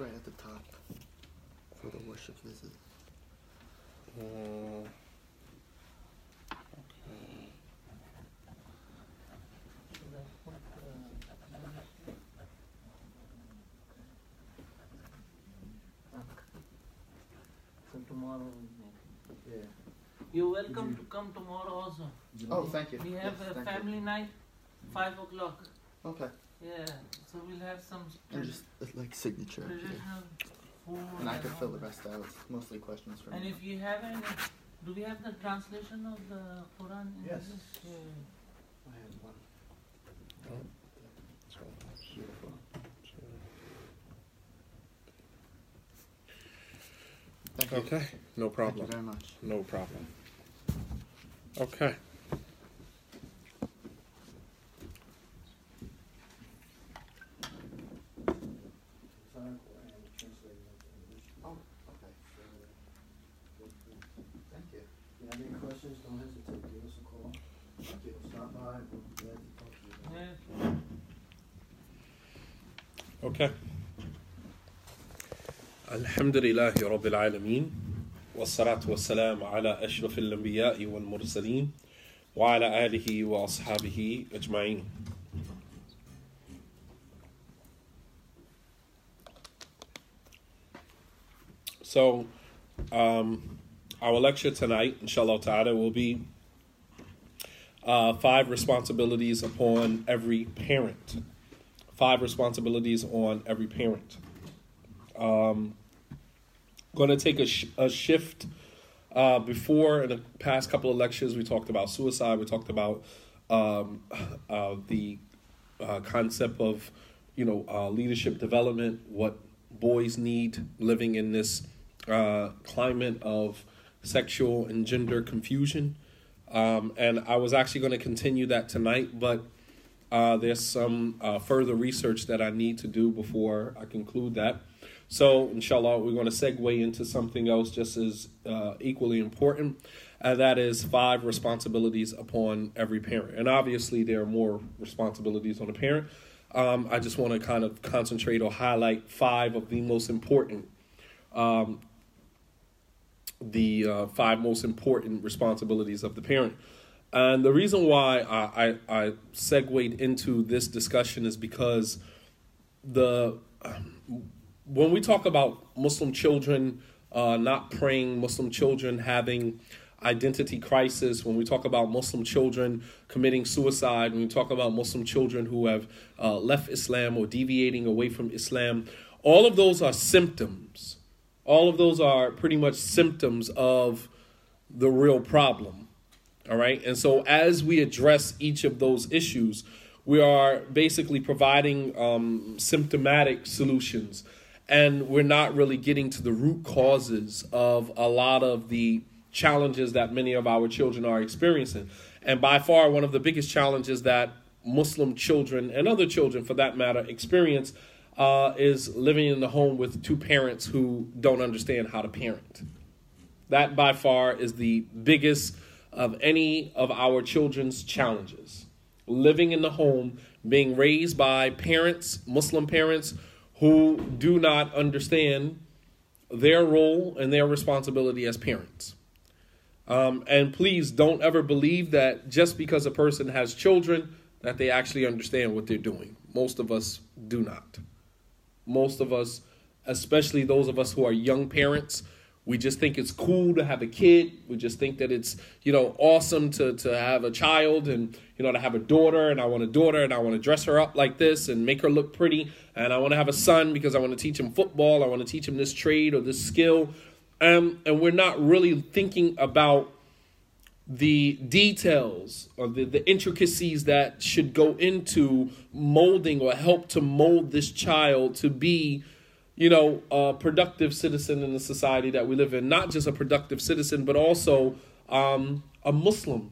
right at the top for the worship visit. Okay. So tomorrow, Yeah. you're welcome to come tomorrow also. Oh, thank you. We have Yes, a thank family night, 5 o'clock. you. Okay. Yeah, so we'll have some And just like signature. Yeah. traditional food. And I could all fill the that. rest out. It's mostly questions from And me. if you have any, do we have the translation of the Quran in Yes. English? I had one. Beautiful. Thank you. Okay, no Thank problem. you very much. No problem. Okay. Oh, okay. Thank you. If you have any questions, don't hesitate. Give us a call. Thank you. Stop by. We'll be glad to talk to you. Yeah. Okay. الحمد لله رب العالمين والصلاة والسلام على أشرف الأنبياء والمرسلين وعلى آله وأصحابه أجمعين. So, our lecture tonight, inshallah ta'ala, will be 5 responsibilities upon every parent. 5 responsibilities on every parent. Going to take a shift. Before, in the past couple of lectures, we talked about suicide. We talked about the concept of, leadership development, what boys need living in this climate of sexual and gender confusion. And I was actually going to continue that tonight, but there's some further research that I need to do before I conclude that. So, inshallah, we're going to segue into something else just as equally important, and that is 5 responsibilities upon every parent. And obviously, there are more responsibilities on a parent. I just want to kind of concentrate or highlight 5 of the most important, the 5 most important responsibilities of the parent. And the reason why I segued into this discussion is because when we talk about Muslim children not praying, Muslim children having identity crisis, when we talk about Muslim children committing suicide, when we talk about Muslim children who have left Islam or deviating away from Islam, all of those are symptoms. All of those are pretty much symptoms of the real problem. All right. And so as we address each of those issues, we are basically providing symptomatic solutions. And we're not really getting to the root causes of a lot of the challenges that many of our children are experiencing. And by far, one of the biggest challenges that Muslim children and other children, for that matter, experience is living in the home with 2 parents who don't understand how to parent. That, by far, is the biggest of any of our children's challenges. Living in the home, being raised by parents, Muslim parents, who do not understand their role and their responsibility as parents. And please don't ever believe that just because a person has children that they actually understand what they're doing. Most of us do not. Most of us, especially those of us who are young parents, we just think it's cool to have a kid. We just think that it's, awesome to have a child and, to have a daughter. And I want a daughter and I want to dress her up like this and make her look pretty. And I want to have a son because I want to teach him football. I want to teach him this trade or this skill. And we're not really thinking about the details or the intricacies that should go into molding or help to mold this child to be a productive citizen in the society that we live in. Not just a productive citizen, but also a Muslim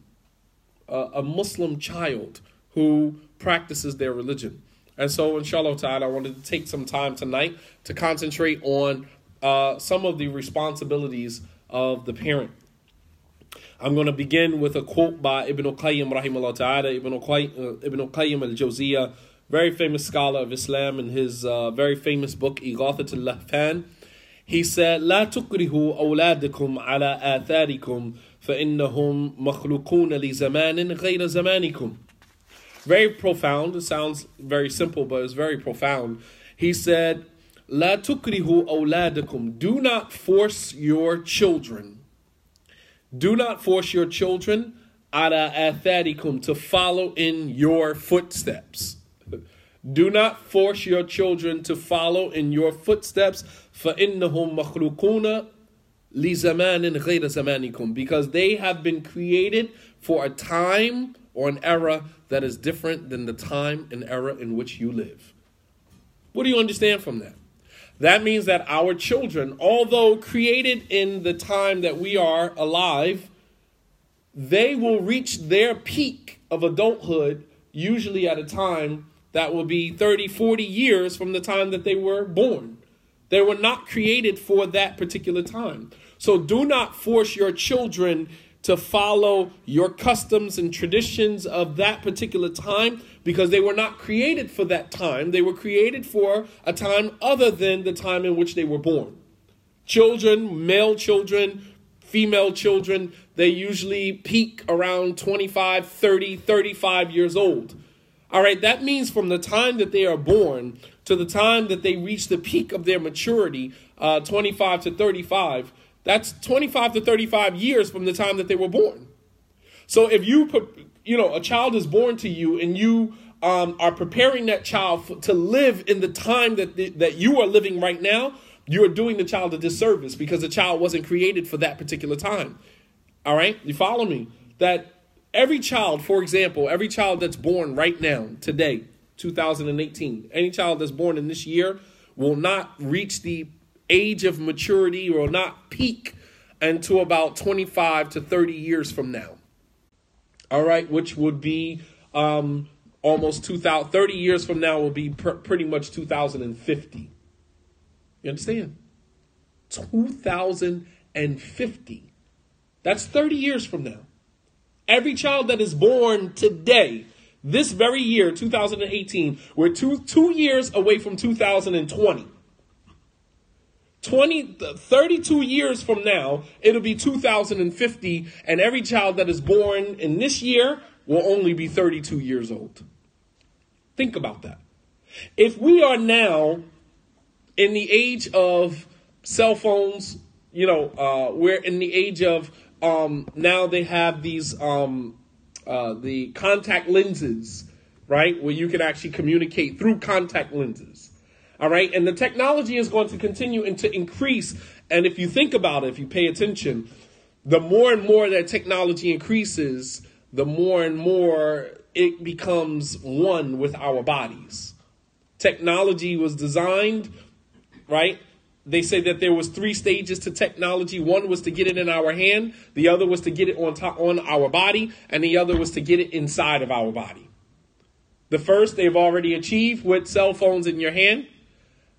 child who practices their religion. And so, inshallah ta'ala, I wanted to take some time tonight to concentrate on some of the responsibilities of the parent. I'm going to begin with a quote by Ibn Qayyim rahimahullah ta'ala. Ibn Qayyim al-Jawziyah very famous scholar of Islam, in his very famous book, Ighathat al-Lahfan, he said, لا تكرهوا أولادكم على آثاركم فإنهم مخلوقون لزمان غير زمانكم. Very profound. It sounds very simple, but it's very profound. He said, لا تكرهوا أولادكم. Do not force your children. Do not force your children على آثاركم, to follow in your footsteps. Do not force your children to follow in your footsteps. فَإِنَّهُمْ مَخْلُوقُونَ لِزَمَانٍ غَيْرَ زَمَانِكُمْ, because they have been created for a time or an era that is different than the time and era in which you live. What do you understand from that? That means that our children, although created in the time that we are alive, they will reach their peak of adulthood usually at a time that will be 30, 40 years from the time that they were born. They were not created for that particular time. So do not force your children to follow your customs and traditions of that particular time, because they were not created for that time. They were created for a time other than the time in which they were born. Children, male children, female children, they usually peak around 25, 30, 35 years old. All right, that means from the time that they are born to the time that they reach the peak of their maturity, 25 to 35, that's 25 to 35 years from the time that they were born. So if a child is born to you and you are preparing that child to live in the time that you are living right now, you are doing the child a disservice, because the child wasn't created for that particular time. All right, you follow me? That every child, for example, every child that's born right now, today, 2018, any child that's born in this year will not reach the age of maturity or not peak until about 25 to 30 years from now. All right, which would be almost 30 years from now will be pretty much 2050. You understand? 2050. That's 30 years from now. Every child that is born today, this very year, 2018, we're two years away from 2020. 32 years from now, it'll be 2050, and every child that is born in this year will only be 32 years old. Think about that. If we are now in the age of cell phones, we're in the age of now they have these the contact lenses, right, where you can actually communicate through contact lenses. All right. And the technology is going to continue to increase. And if you think about it, if you pay attention, the more and more that technology increases, the more and more it becomes one with our bodies. Technology was designed, right? They say that there was 3 stages to technology. One was to get it in our hand. The other was to get it on our body. And the other was to get it inside of our body. The first they've already achieved with cell phones in your hand.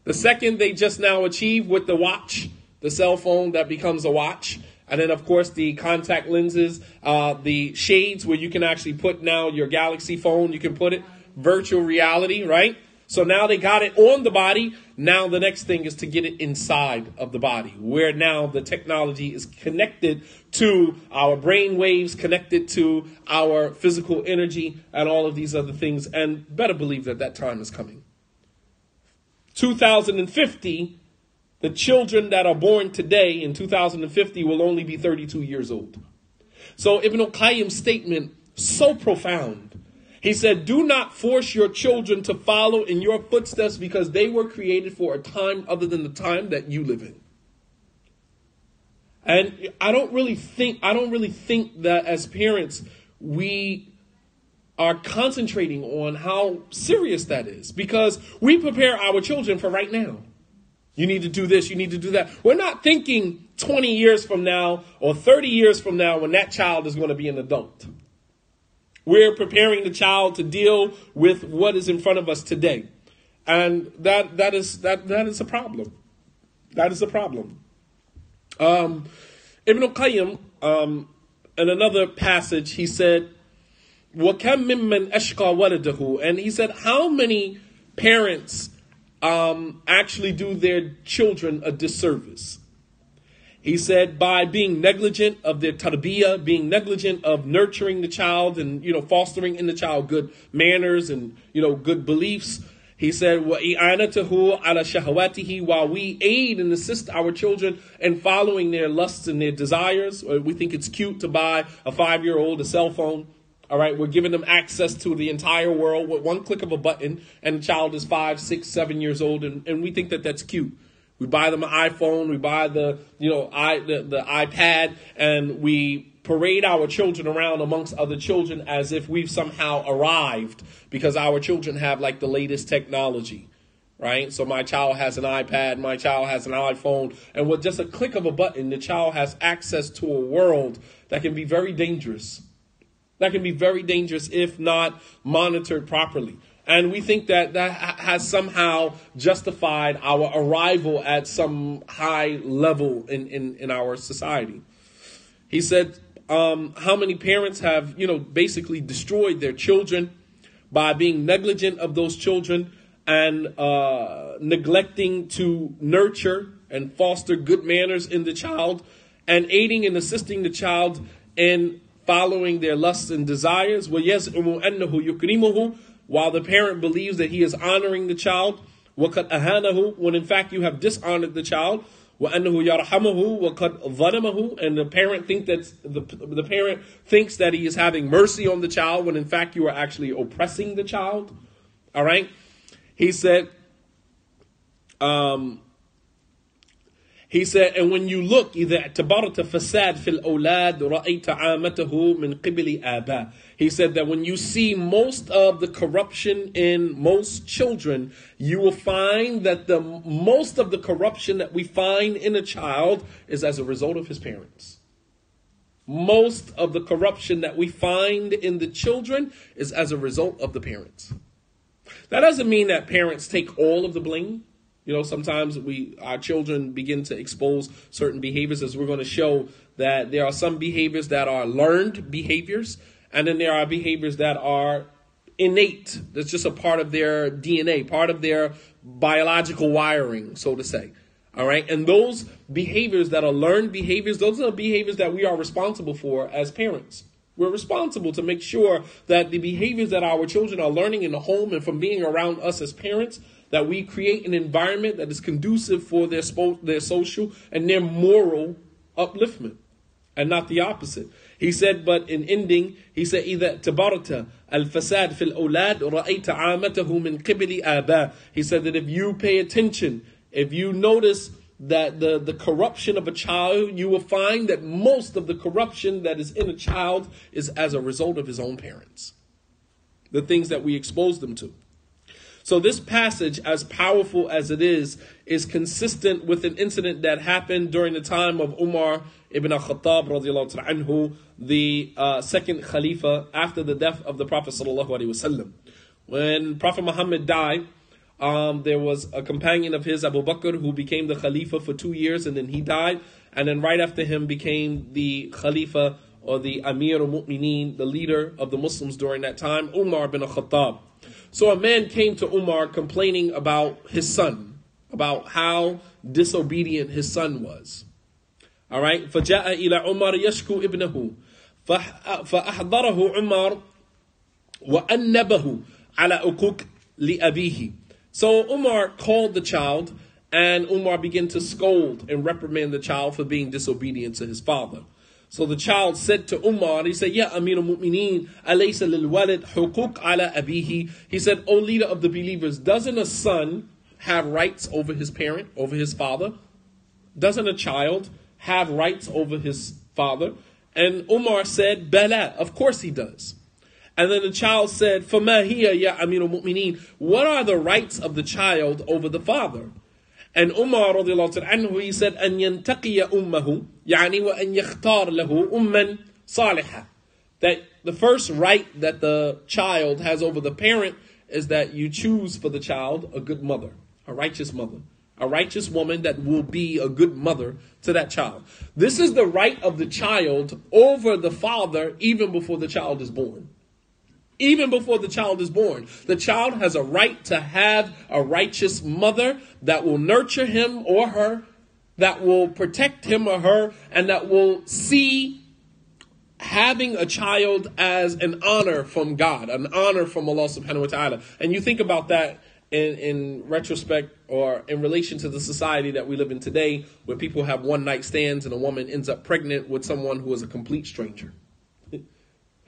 The second they just now achieved with the watch, the cell phone that becomes a watch. And then, of course, the contact lenses, the shades where you can actually put now your Galaxy phone. You can put it virtual reality, right? So now they got it on the body. Now the next thing is to get it inside of the body, where now the technology is connected to our brain waves, connected to our physical energy and all of these other things. And better believe that that time is coming. 2050, the children that are born today in 2050 will only be 32 years old. So Ibn al-Qayyim's statement, so profound. He said, do not force your children to follow in your footsteps, because they were created for a time other than the time that you live in. And I don't really think that as parents, we are concentrating on how serious that is, because we prepare our children for right now. You need to do this. You need to do that. We're not thinking 20 years from now or 30 years from now when that child is going to be an adult. We're preparing the child to deal with what is in front of us today. And that is a problem. That is a problem. Ibn al-Qayyim, in another passage, he said وَكَمْ مِمَّنْ أَشْقَى وَلَدَهُ. And he said, how many parents actually do their children a disservice? He said, by being negligent of their tarbiyah, being negligent of nurturing the child and, fostering in the child good manners and, good beliefs. He said, وَإِعَانَتَهُ عَلَى شَهَوَاتِهِ. While we aid and assist our children in following their lusts and their desires. We think it's cute to buy a 5-year-old a cell phone. All right, we're giving them access to the entire world with one click of a button, and the child is 5, 6, 7 years old, and we think that that's cute. We buy them an iPhone, we buy the iPad, and we parade our children around amongst other children as if we've somehow arrived because our children have like the latest technology, right? So my child has an iPad, my child has an iPhone, and with just a click of a button, the child has access to a world that can be very dangerous. That can be very dangerous if not monitored properly. And we think that has somehow justified our arrival at some high level in our society. He said, how many parents have, basically destroyed their children by being negligent of those children and neglecting to nurture and foster good manners in the child and aiding and assisting the child in following their lusts and desires. وَيَزْعُمُ أَنَّهُ يُكْرِمُهُ. While the parent believes that he is honoring the child, وَقَدْ أَهَانَهُ. When in fact you have dishonored the child, وَأَنَّهُ يَرْحَمُهُ وَقَدْ ظَلَمَهُ. And the parent thinks that he is having mercy on the child when in fact you are actually oppressing the child. All right. He said, and when you look, إِذَا اعْتَبَرْتَ فَسَادْ فِي الْأَوْلَادِ رَأَيْتَ عَامَتَهُ مِنْ قِبِلِ آبَاءِ. He said that when you see most of the corruption in most children, you will find that most of the corruption that we find in a child is as a result of his parents. Most of the corruption that we find in the children is as a result of the parents. That doesn't mean that parents take all of the blame. Sometimes our children begin to expose certain behaviors, as we're going to show that there are some behaviors that are learned behaviors, and then there are behaviors that are innate. That's just a part of their DNA, part of their biological wiring, so to say. All right. And those behaviors that are learned behaviors, those are the behaviors that we are responsible for as parents. We're responsible to make sure that the behaviors that our children are learning in the home and from being around us as parents, that we create an environment that is conducive for their social and their moral upliftment, and not the opposite. He said, but in ending, he said, إِذَا تَبَرْتَ الْفَسَادِ فِي الْأَوْلَادِ رَأَيْتَ عَامَتَهُ مِنْ قِبِلِ آبَاءِ. He said that if you pay attention, if you notice that the corruption of a child, you will find that most of the corruption that is in a child is as a result of his own parents. The things that we expose them to. So this passage, as powerful as it is consistent with an incident that happened during the time of Umar ibn al-Khattab radiallahu anhu, the second Khalifa after the death of the Prophet sallallahu alaihi wasallam. When Prophet Muhammad died, there was a companion of his, Abu Bakr, who became the Khalifa for 2 years, and then he died. And then right after him became the Khalifa, or the Amir al-Mu'mineen, the leader of the Muslims during that time, Umar ibn al-Khattab. So a man came to Umar complaining about his son, about how disobedient his son was. All right. فَجَاءَ إِلَى عُمَرَ يَشْكُو إِبْنَهُ فَأَحْضَرَهُ عُمَرُ وَأَنَّبَهُ عَلَى أُقُوقِ لِأَبِيهِ. So Umar called the child, and Umar began to scold and reprimand the child for being disobedient to his father. So the child said to Umar, he said, Ya Amir al-Mu'mineen, alaysa lil-walid huquq ala abihi. He said, O leader of the believers, doesn't a son have rights over his parent, over his father? Doesn't a child have rights over his father? And Umar said, Bala, of course he does. And then the child said, فَمَا هِيَ يَا أَمِيرُ الْمُؤْمِنِينَ. What are the rights of the child over the father? And Umar radiallahu anhu, he said, أَن يَنْتَقِيَ أُمَّهُ يعني وَأَن يَخْتَارَ لَهُ أُمًّا صَالِحًا. That the first right that the child has over the parent is that you choose for the child a good mother, a righteous woman that will be a good mother to that child. This is the right of the child over the father even before the child is born. even before the child is born. The child has a right to have a righteous mother that will nurture him or her, that will protect him or her, and that will see having a child as an honor from God, an honor from Allah subhanahu wa ta'ala. And you think about that in retrospect or in relation to the society that we live in today, where people have one night stands and a woman ends up pregnant with someone who is a complete stranger.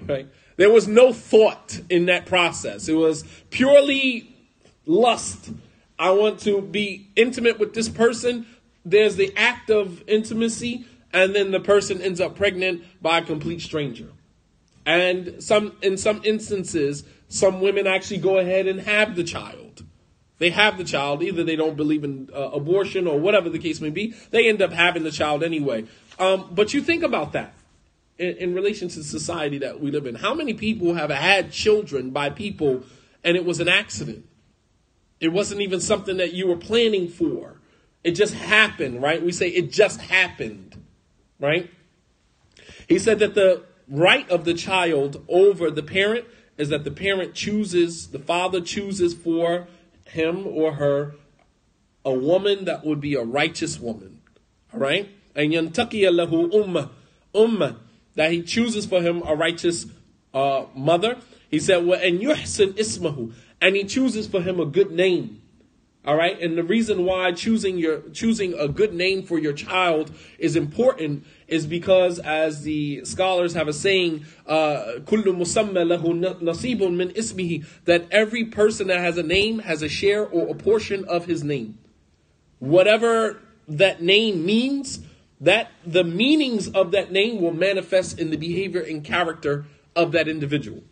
Right? There was no thought in that process. It was purely lust. I want to be intimate with this person. There's the act of intimacy, and then the person ends up pregnant by a complete stranger. And in some instances, some women actually go ahead and have the child. They have the child. Either they don't believe in abortion or whatever the case may be. They end up having the child anyway. But you think about that in relation to the society that we live in. How many people have had children by people and it was an accident? It wasn't even something that you were planning for. It just happened, right? We say it just happened, right? He said that the right of the child over the parent is that the parent chooses, the father chooses for him or her a woman that would be a righteous woman, all right? And yantaqiya lahu ummah, that he chooses for him a righteous mother. He said, well, and yuhsin ismahu, and he chooses for him a good name. All right. And the reason why choosing a good name for your child is important is because, as the scholars have a saying, kullu musamma lahu nasibun min ismihi, that every person that has a name has a share or a portion of his name. Whatever that name means, that the meanings of that name will manifest in the behavior and character of that individual.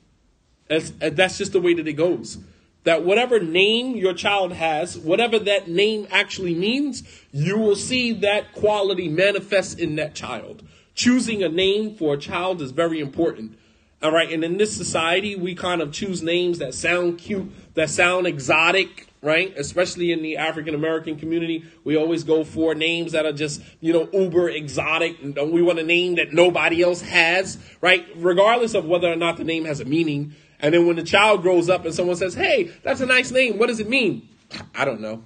That's just the way that it goes. That whatever name your child has, whatever that name actually means, you will see that quality manifest in that child. Choosing a name for a child is very important. All right. And in this society, we kind of choose names that sound cute, that sound exotic, right? Especially in the African American community, we always go for names that are just, uber exotic. And we want a name that nobody else has, right? Regardless of whether or not the name has a meaning. And then when the child grows up and someone says, hey, that's a nice name, what does it mean? I don't know.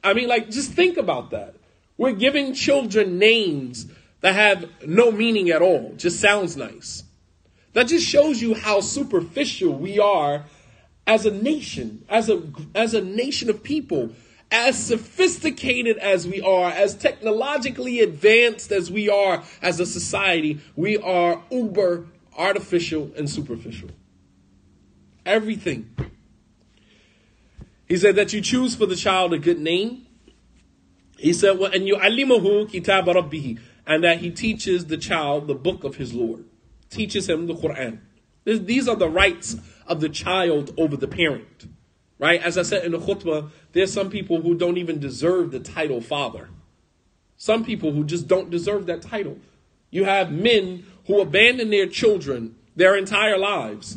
I mean, just think about that. We're giving children names that have no meaning at all. Just sounds nice. That just shows you how superficial we are as a nation, as a nation of people, as sophisticated as we are, as technologically advanced as we are as a society. We are uber artificial and superficial. Everything. He said that you choose for the child a good name. He said, well, and yu'allimuhu kitab rabbihi, and that he teaches the child the book of his Lord. Teaches him the Quran. These are the rights of the child over the parent. Right? As I said in the khutbah, there's some people who don't even deserve the title father. Some people who just don't deserve that title. You have men who abandon their children their entire lives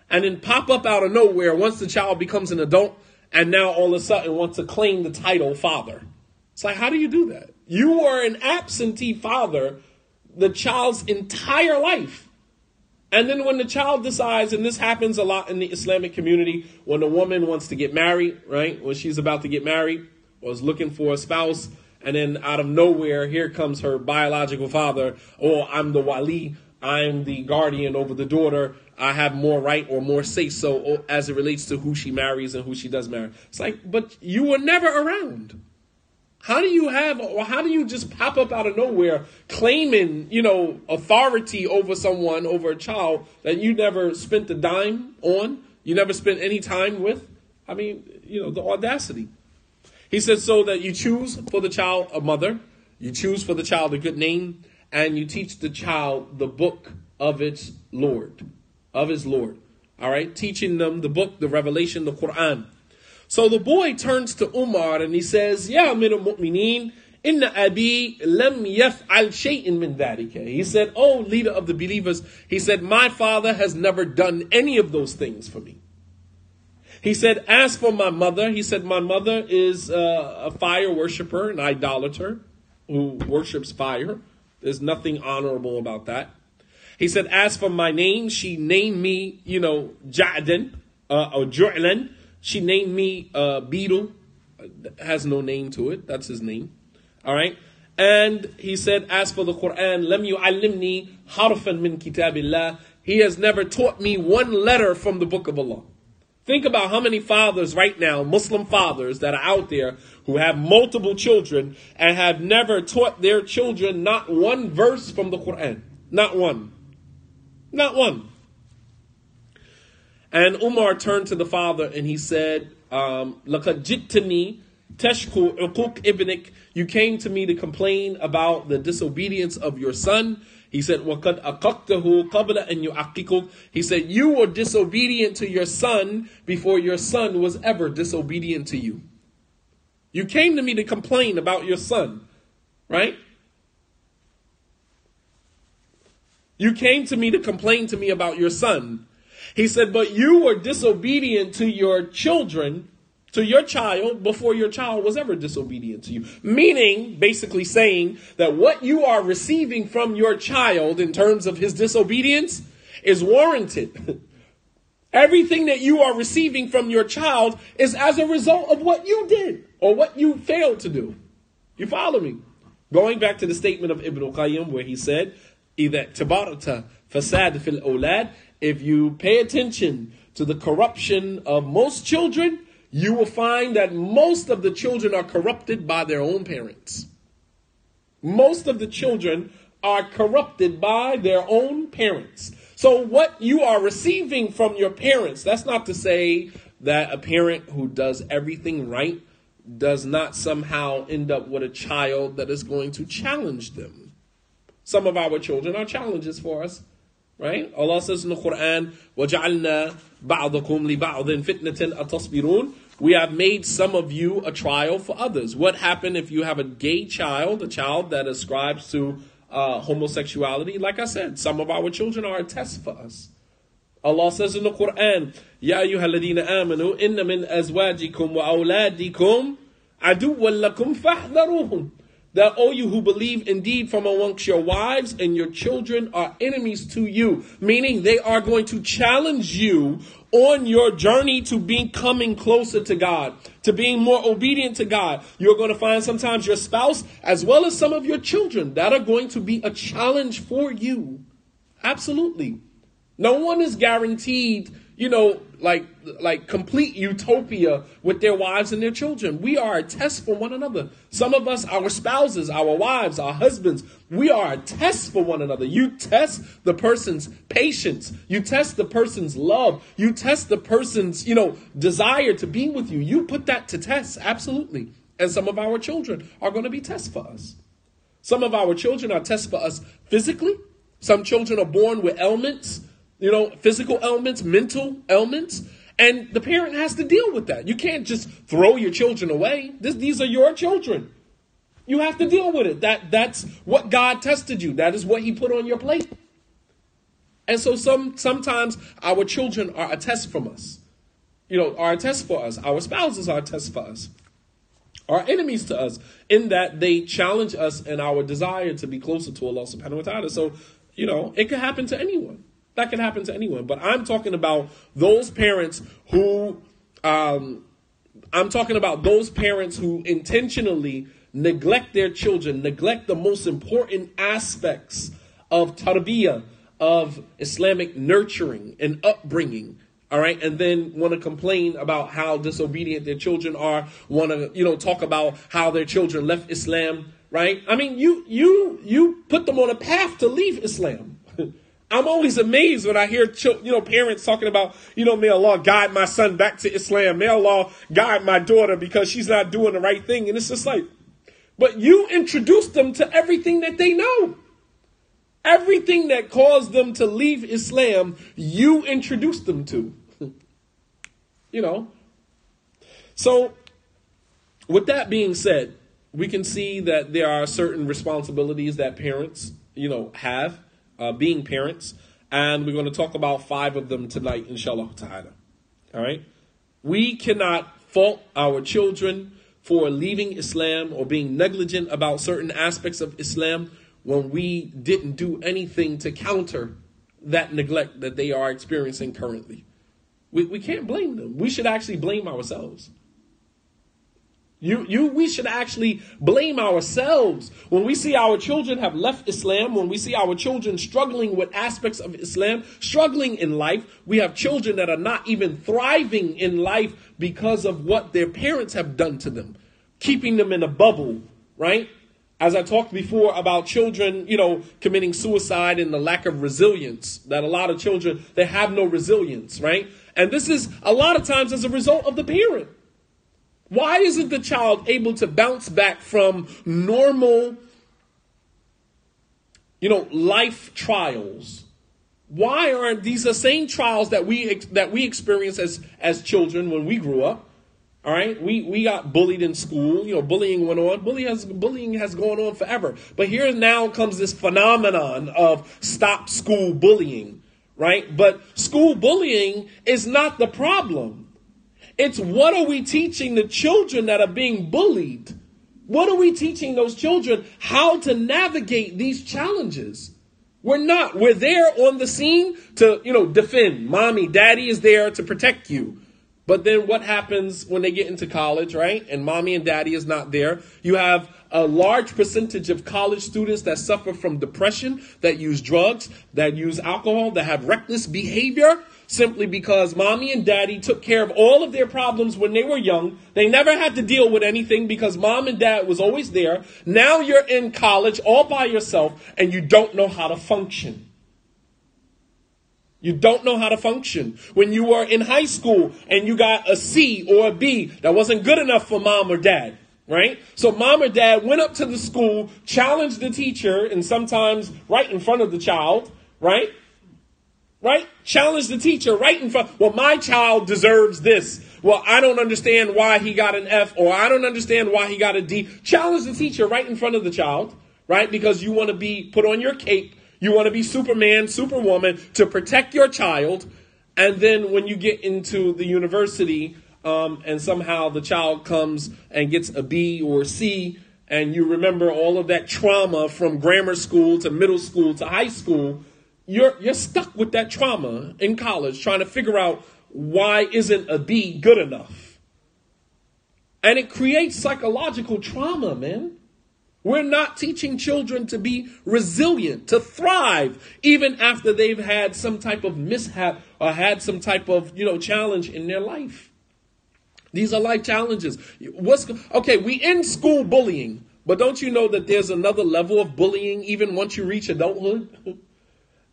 and then pop up out of nowhere once the child becomes an adult and now all of a sudden want to claim the title father. It's like, how do you do that? You are an absentee father the child's entire life. And then when the child decides, and this happens a lot in the Islamic community, when a woman wants to get married, right? When she's about to get married or is looking for a spouse, and then out of nowhere, here comes her biological father. Oh, I'm the wali. I'm the guardian over the daughter. I have more right or more say so as it relates to who she marries and who she does marry. It's like, but you were never around. How do you just pop up out of nowhere claiming, authority over someone, over a child that you never spent a dime on, you never spent any time with? I mean, the audacity. He says, so that you choose for the child a mother, you choose for the child a good name, and you teach the child the book of its Lord, of his Lord. All right, teaching them the book, the revelation, the Quran. So the boy turns to Umar and he says, Ya Amir al-Mu'mineen, inna abi lam yaf'al shay'in min dhalika. He said, oh, leader of the believers, he said, my father has never done any of those things for me. He said, as for my mother, he said, my mother is a fire worshiper, an idolater who worships fire. There's nothing honorable about that. He said, as for my name, she named me, Ja'dan or Ju'lan. She named me Beetle. Has no name to it. That's his name. All right. And he said, as for the Quran, Lam yu'allimni harfan min kitabillah. He has never taught me one letter from the book of Allah. Think about how many fathers right now, Muslim fathers that are out there who have multiple children and have never taught their children not one verse from the Quran. Not one. Not one. And Umar turned to the father and he said, لَقَدْ جِئْتَنِي تَشْكُو عُقُوقِ إِبْنِكَ. You came to me to complain about the disobedience of your son. He said, وَقَدْ أَقَقْتَهُ قَبْلَ أَنْ يُعَقِّقُكَ. He said, you were disobedient to your son before your son was ever disobedient to you. You came to me to complain about your son, right? You came to me to complain to me about your son. He said, but you were disobedient to your children, to your child, before your child was ever disobedient to you. Meaning, basically saying that what you are receiving from your child in terms of his disobedience is warranted. Everything that you are receiving from your child is as a result of what you did or what you failed to do. You follow me? Going back to the statement of Ibn al-Qayyim where he said, إِذَا اعْتَبَرْتَ فَسَادَ فِي الْأَوْلَادِ. If you pay attention to the corruption of most children, you will find that most of the children are corrupted by their own parents. Most of the children are corrupted by their own parents. So what you are receiving from your parents, that's not to say that a parent who does everything right does not somehow end up with a child that is going to challenge them. Some of our children are challenges for us. Right? Allah says in the Quran, وَجَعَلْنَا بَعْضَكُمْ لِبَعْضٍ فِتْنَةً أَتَصْبِرُونَ. We have made some of you a trial for others. What happened if you have a gay child, a child that ascribes to homosexuality? Like I said, some of our children are a test for us. Allah says in the Quran, يَا أَيُّهَا الَّذِينَ آمَنُوا إِنَّ مِنْ أَزْوَاجِكُمْ وَأَوْلَادِكُمْ عَدُوًّا لَكُمْ فَاحْذَرُوهُمْ. That all you who believe indeed from amongst your wives and your children are enemies to you. Meaning they are going to challenge you on your journey to becoming closer to God, to being more obedient to God. You're going to find sometimes your spouse as well as some of your children that are going to be a challenge for you. Absolutely. No one is guaranteed, like complete utopia with their wives and their children. We are a test for one another. Some of us, our spouses, our wives, our husbands, we are a test for one another. You test the person's patience. You test the person's love. You test the person's, desire to be with you. You put that to test. Absolutely. And some of our children are going to be tests for us. Some of our children are tests for us physically. Some children are born with ailments. Physical ailments, mental ailments, and the parent has to deal with that. You can't just throw your children away. These are your children. You have to deal with it. That's what God tested you. That is what he put on your plate. And so sometimes our children are a test from us. Are a test for us. Our spouses are a test for us. Are enemies to us in that they challenge us in our desire to be closer to Allah subhanahu wa ta'ala. So, it could happen to anyone. That can happen to anyone. But I'm talking about those parents who intentionally neglect their children, neglect the most important aspects of tarbiyah, of Islamic nurturing and upbringing. All right. And then want to complain about how disobedient their children are, want to, talk about how their children left Islam. Right. I mean, you put them on a path to leave Islam. I'm always amazed when I hear, parents talking about, may Allah guide my son back to Islam. May Allah guide my daughter because she's not doing the right thing. And it's just like, but you introduced them to everything that they know. Everything that caused them to leave Islam, you introduced them to. So with that being said, we can see that there are certain responsibilities that parents, have. Being parents, and we're going to talk about 5 of them tonight, inshallah ta'ala. All right. We cannot fault our children for leaving Islam or being negligent about certain aspects of Islam when we didn't do anything to counter that neglect that they are experiencing currently. We can't blame them. We should actually blame ourselves. We should actually blame ourselves when we see our children have left Islam, when we see our children struggling with aspects of Islam, struggling in life. We have children that are not even thriving in life because of what their parents have done to them, keeping them in a bubble, right? As I talked before about children, committing suicide and the lack of resilience, that a lot of children, they have no resilience, right? And this is a lot of times as a result of the parent. Why isn't the child able to bounce back from normal, life trials? Why aren't these the same trials that we experienced as children when we grew up? All right, we got bullied in school. Bullying went on. Bullying has gone on forever. But here now comes this phenomenon of stop school bullying, right? But school bullying is not the problem. It's what are we teaching the children that are being bullied? What are we teaching those children how to navigate these challenges? We're there on the scene to, defend. Mommy, daddy is there to protect you. But then what happens when they get into college, right? And mommy and daddy is not there. You have a large percentage of college students that suffer from depression, that use drugs, that use alcohol, that have reckless behavior simply because mommy and daddy took care of all of their problems when they were young. They never had to deal with anything because mom and dad was always there. Now you're in college all by yourself and you don't know how to function. You don't know how to function. When you were in high school and you got a C or a B, that wasn't good enough for mom or dad, right? So mom or dad went up to the school, challenged the teacher, and sometimes right in front of the child, right? Right? Challenge the teacher right in front. Well, my child deserves this. Well, I don't understand why he got an F, or I don't understand why he got a D. Challenge the teacher right in front of the child, right? Because you want to be put on your cape. You want to be Superman, Superwoman to protect your child. And then when you get into the university and somehow the child comes and gets a B or a C, and you remember all of that trauma from grammar school to middle school to high school, you're stuck with that trauma in college trying to figure out why isn't a B good enough. And it creates psychological trauma, man. We're not teaching children to be resilient, to thrive, even after they've had some type of mishap or had some type of, challenge in their life. These are life challenges. We end school bullying, but don't you know that there's another level of bullying even once you reach adulthood?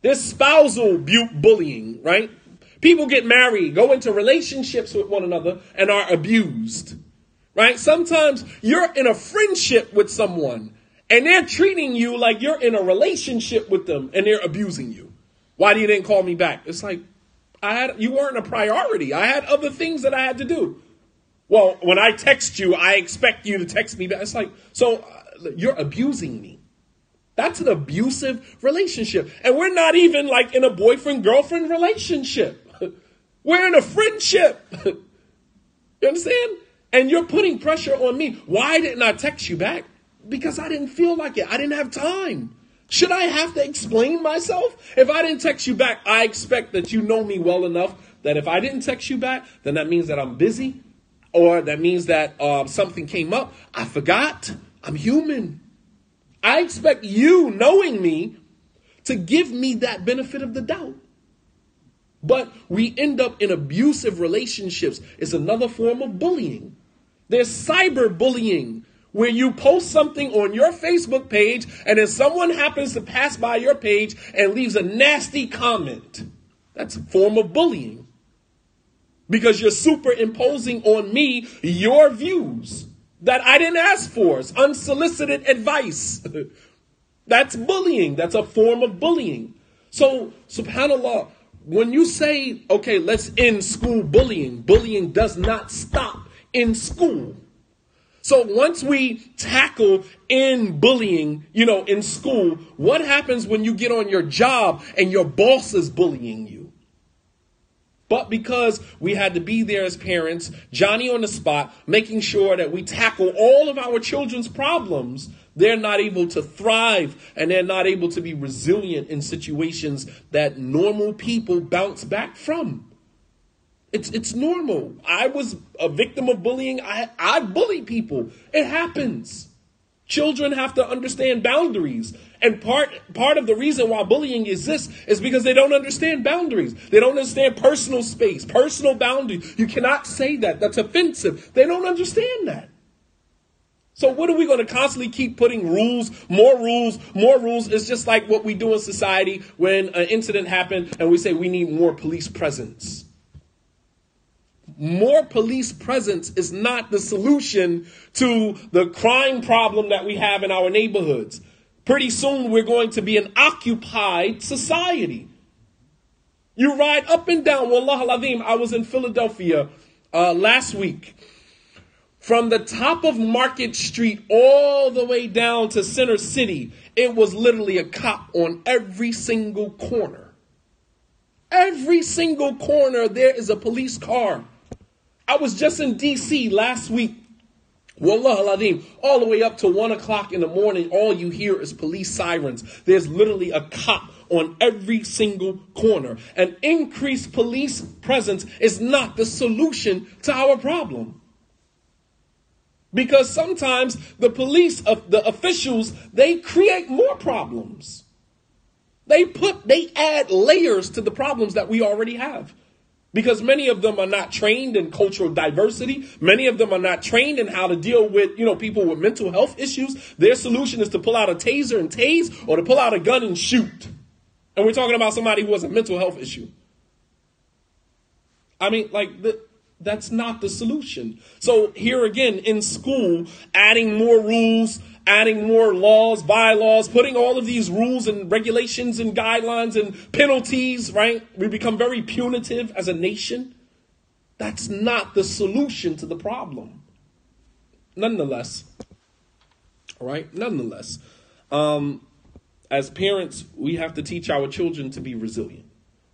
There's spousal bullying, right? People get married, go into relationships with one another, and are abused. Right? Sometimes you're in a friendship with someone and they're treating you like you're in a relationship with them and they're abusing you. Why you didn't call me back? It's like, you weren't a priority. I had other things that I had to do. Well, when I text you, I expect you to text me back. It's like, so you're abusing me. That's an abusive relationship. And we're not even like in a boyfriend-girlfriend relationship. We're in a friendship. You understand? And you're putting pressure on me. Why didn't I text you back? Because I didn't feel like it. I didn't have time. Should I have to explain myself? If I didn't text you back, I expect that you know me well enough that if I didn't text you back, then that means that I'm busy. Or that means that something came up. I forgot. I'm human. I expect you, knowing me, to give me that benefit of the doubt. But we end up in abusive relationships. It's another form of bullying. There's cyberbullying, where you post something on your Facebook page and then someone happens to pass by your page and leaves a nasty comment. That's a form of bullying. Because you're superimposing on me your views that I didn't ask for. It's unsolicited advice. That's bullying. That's a form of bullying. So, subhanAllah, when you say, okay, let's end school bullying, bullying does not stop in school. So once we tackle in bullying, in school, what happens when you get on your job and your boss is bullying you? But because we had to be there as parents, Johnny on the spot, making sure that we tackle all of our children's problems, They're not able to thrive, and they're not able to be resilient in situations that normal people bounce back from. It's normal. I was a victim of bullying. I bully people. It happens. Children have to understand boundaries. And part of the reason why bullying exists is because they don't understand boundaries. They don't understand personal space, personal boundaries. You cannot say that. That's offensive. They don't understand that. So what are we going to constantly keep putting rules, more rules, more rules? It's just like what we do in society when an incident happened and we say we need more police presence. More police presence is not the solution to the crime problem that we have in our neighborhoods. Pretty soon we're going to be an occupied society. You ride up and down. Wallah al-Azim, I was in Philadelphia last week. From the top of Market Street all the way down to Center City, it was literally a cop on every single corner. Every single corner there is a police car. I was just in D.C. last week. Wallah al-Azim, all the way up to 1 o'clock in the morning, all you hear is police sirens. There's literally a cop on every single corner. An increased police presence is not the solution to our problem. Because sometimes the police, the officials, they create more problems. They add layers to the problems that we already have. Because many of them are not trained in cultural diversity. Many of them are not trained in how to deal with, people with mental health issues. Their solution is to pull out a taser and tase, or to pull out a gun and shoot. And we're talking about somebody who has a mental health issue. I mean, that's not the solution. So here again, in school, adding more rules, adding more laws, bylaws, putting all of these rules and regulations and guidelines and penalties, right? We become very punitive as a nation. That's not the solution to the problem. Nonetheless, all right? As parents, we have to teach our children to be resilient.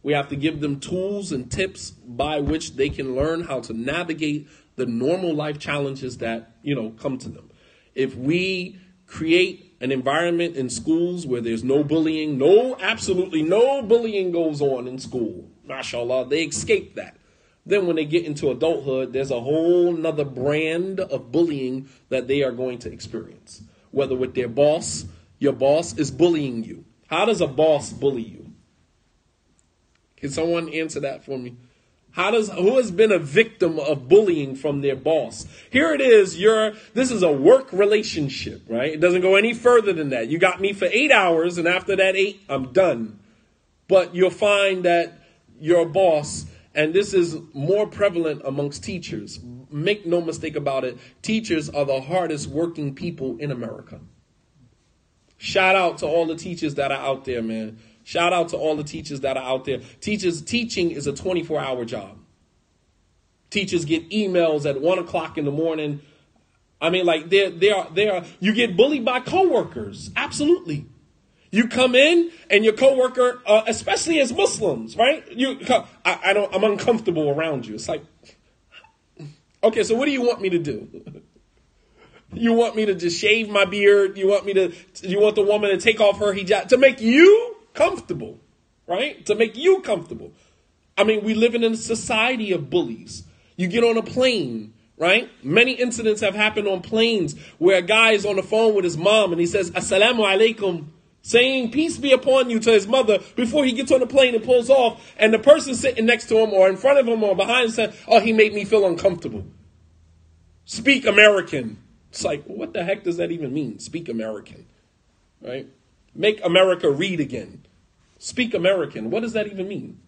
We have to give them tools and tips by which they can learn how to navigate the normal life challenges that, come to them. If we create an environment in schools where there's no bullying, absolutely no bullying goes on in school, mashallah, they escape that. Then when they get into adulthood, there's a whole nother brand of bullying that they are going to experience. Whether with their boss, your boss is bullying you. How does a boss bully you? Can someone answer that for me? Who has been a victim of bullying from their boss? Here it is. This is a work relationship, right? It doesn't go any further than that. You got me for 8 hours, and after that 8, I'm done. But you'll find that your boss, and this is more prevalent amongst teachers. Make no mistake about it. Teachers are the hardest working people in America. Shout out to all the teachers that are out there, man. Shout out to all the teachers that are out there. Teaching is a 24-hour job. Teachers get emails at 1 o'clock in the morning. I mean, you get bullied by coworkers. Absolutely. You come in and your coworker, especially as Muslims, right? I'm uncomfortable around you. It's like, okay, so what do you want me to do? You want me to just shave my beard? You want the woman to take off her hijab to make you comfortable, right? To make you comfortable. I mean, we live in a society of bullies. You get on a plane, right? Many incidents have happened on planes where a guy is on the phone with his mom and he says, "Assalamu alaikum," saying peace be upon you to his mother before he gets on the plane and pulls off. And the person sitting next to him or in front of him or behind him said, "Oh, he made me feel uncomfortable. Speak American." It's like, what the heck does that even mean? Speak American, right? Make America read again. Speak American. What does that even mean?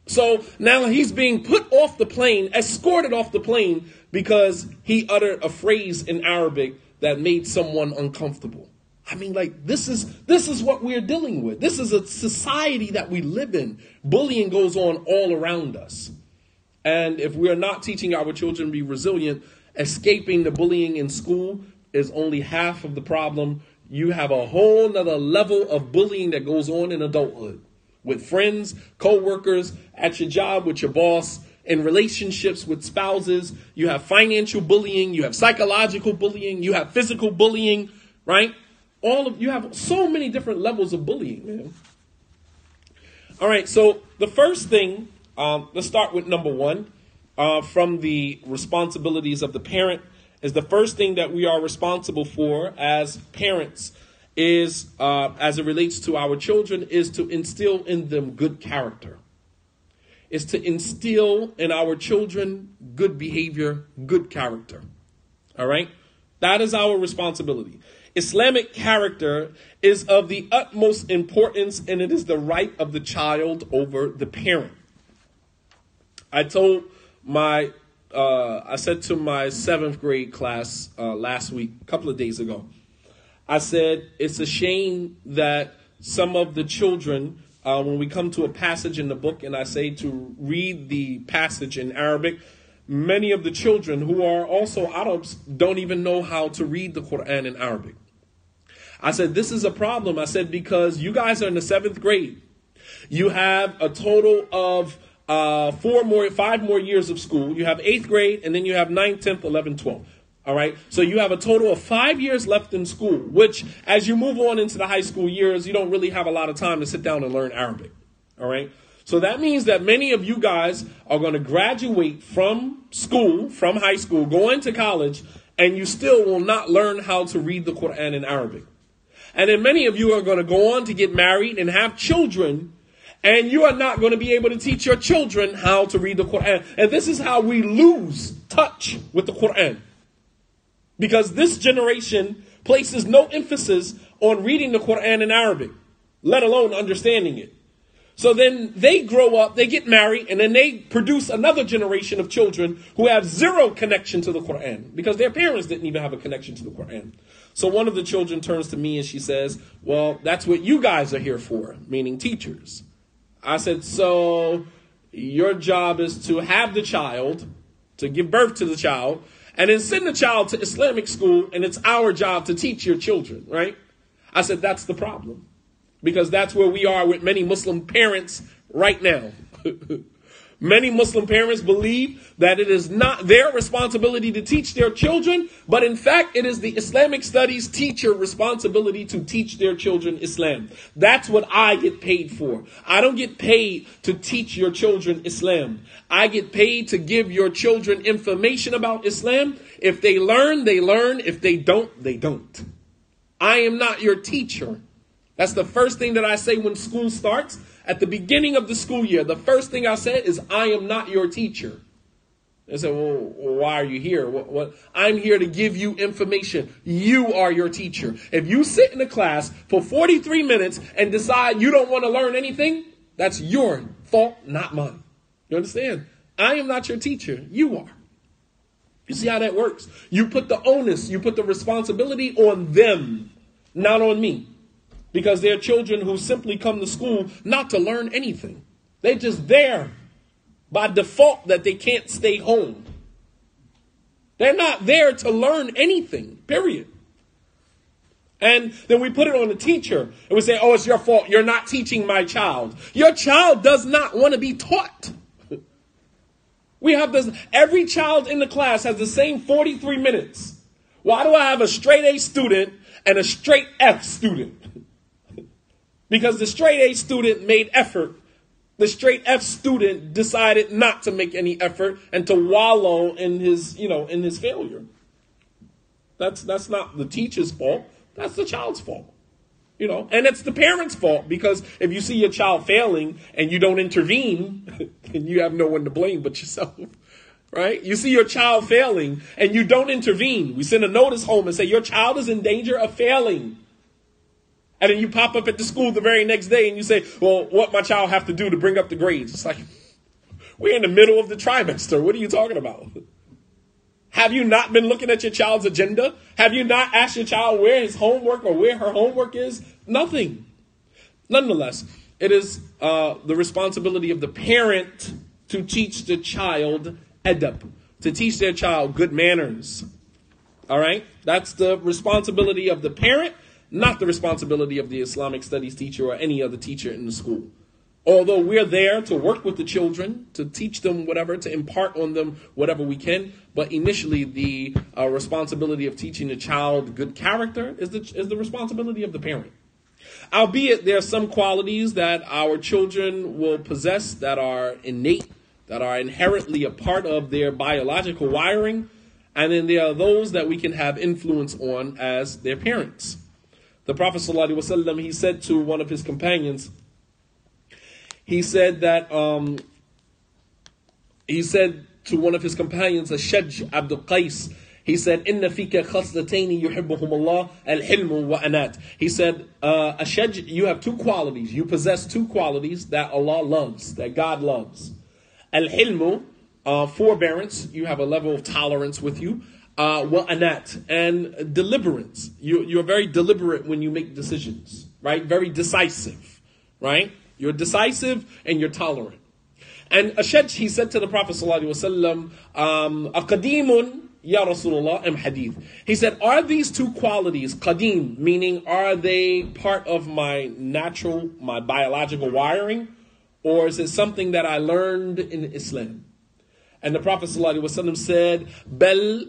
So now he's being put off the plane, escorted off the plane because he uttered a phrase in Arabic that made someone uncomfortable. I mean, this is what we're dealing with. This is a society that we live in. Bullying goes on all around us. And if we're not teaching our children to be resilient, escaping the bullying in school is only half of the problem. You have a whole nother level of bullying that goes on in adulthood with friends, co-workers, at your job with your boss, in relationships with spouses. You have financial bullying. You have psychological bullying. You have physical bullying. right? You have so many different levels of bullying, man. All right, so the first thing, let's start with number one, from the responsibilities of the parent, is the first thing that we are responsible for as parents is, as it relates to our children, is to instill in them good character. Is to instill in our children good behavior, good character. All right? That is our responsibility. Islamic character is of the utmost importance, and it is the right of the child over the parent. I said to my 7th grade class last week, a couple of days ago, I said it's a shame that some of the children, when we come to a passage in the book and I say to read the passage in Arabic, many of the children who are also Arabs don't even know how to read the Quran in Arabic. I said, this is a problem. I said, because you guys are in the 7th grade. You have a total of 5 more years of school. You have 8th grade, and then you have 9th, 10th, 11th, 12th. All right. So you have a total of 5 years left in school, which as you move on into the high school years, you don't really have a lot of time to sit down and learn Arabic. All right. So that means that many of you guys are going to graduate from school, from high school, go into college, and you still will not learn how to read the Quran in Arabic. And then many of you are going to go on to get married and have children, and you are not going to be able to teach your children how to read the Quran. And this is how we lose touch with the Quran. Because this generation places no emphasis on reading the Quran in Arabic, let alone understanding it. So then they grow up, they get married, and then they produce another generation of children who have zero connection to the Quran because their parents didn't even have a connection to the Quran. So one of the children turns to me and she says, well, that's what you guys are here for, meaning teachers. I said, so your job is to have the child, to give birth to the child, and then send the child to Islamic school, and it's our job to teach your children, right? I said, that's the problem. Because that's where we are with many Muslim parents right now. Many Muslim parents believe that it is not their responsibility to teach their children, but in fact, it is the Islamic studies teacher responsibility to teach their children Islam. That's what I get paid for. I don't get paid to teach your children Islam. I get paid to give your children information about Islam. If they learn, they learn. If they don't, they don't. I am not your teacher. That's the first thing that I say when school starts. At the beginning of the school year, the first thing I said is, I am not your teacher. They said, well, why are you here? What? I'm here to give you information. You are your teacher. If you sit in a class for 43 minutes and decide you don't want to learn anything, that's your fault, not mine. You understand? I am not your teacher. You are. You see how that works? You put the onus, you put the responsibility on them, not on me. Because they're children who simply come to school not to learn anything. They're just there by default that they can't stay home. They're not there to learn anything, period. And then we put it on the teacher and we say, oh, it's your fault. You're not teaching my child. Your child does not want to be taught. We have this. Every child in the class has the same 43 minutes. Why do I have a straight A student and a straight F student? Because the straight A student made effort. The straight F student decided not to make any effort and to wallow in his failure. That's not the teacher's fault. That's the child's fault. And it's the parent's fault, because if you see your child failing and you don't intervene, then you have no one to blame but yourself. Right? You see your child failing and you don't intervene. We send a notice home and say your child is in danger of failing. And then you pop up at the school the very next day and you say, well, what my child have to do to bring up the grades? It's like, we're in the middle of the trimester. What are you talking about? Have you not been looking at your child's agenda? Have you not asked your child where his homework or where her homework is? Nothing. Nonetheless, it is the responsibility of the parent to teach the child adab, to teach their child good manners. All right? That's the responsibility of the parent, not the responsibility of the Islamic studies teacher or any other teacher in the school. Although we're there to work with the children, to teach them whatever, to impart on them whatever we can. But initially, the responsibility of teaching a child good character is the responsibility of the parent. Albeit there are some qualities that our children will possess that are innate, that are inherently a part of their biological wiring. And then there are those that we can have influence on as their parents. The Prophet ﷺ, he said to one of his companions, he said to one of his companions, Ashaj Abdul Qais, he said, Inna fika khaslataini yuhibbuhumullah al-hilmu wa anat. He said, Ashaj, you have two qualities. You possess two qualities that Allah loves, that God loves. Al-hilmu, forbearance. You have a level of tolerance with you. Wa anat, and deliberance. You're very deliberate when you make decisions, right? Very decisive, right? You're decisive and you're tolerant. And Ashaj, he said to the Prophet ﷺ, Aqadimun ya Rasulullah am hadith. He said, are these two qualities, qadim, meaning are they part of my biological wiring, or is it something that I learned in Islam? And the Prophet ﷺ said, Bel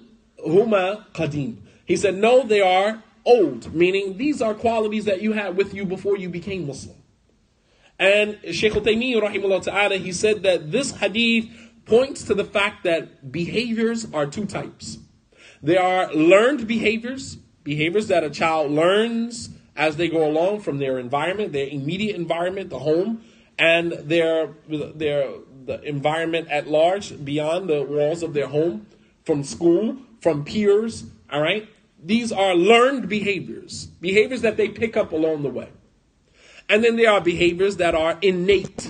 huma qadim. He said, no, they are old, meaning these are qualities that you had with you before you became Muslim. And Shaykh al-Taymiyyah, rahimahullah ta'ala, he said that this hadith points to the fact that behaviors are two types. There are learned behaviors that a child learns as they go along from their environment, their immediate environment, the home, and the environment at large beyond the walls of their home, from school, from peers, all right? These are learned behaviors that they pick up along the way. And then there are behaviors that are innate.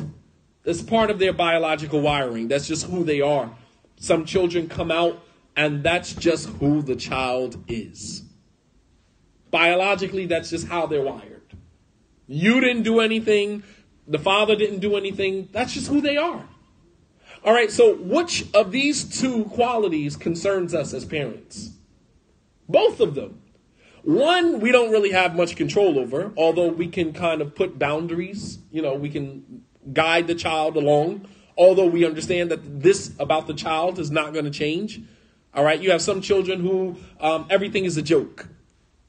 That's part of their biological wiring. That's just who they are. Some children come out and that's just who the child is. Biologically, that's just how they're wired. You didn't do anything. The father didn't do anything. That's just who they are. All right, so which of these two qualities concerns us as parents? Both of them. One, we don't really have much control over, although we can kind of put boundaries. We can guide the child along, although we understand that this about the child is not going to change. All right, you have some children who everything is a joke.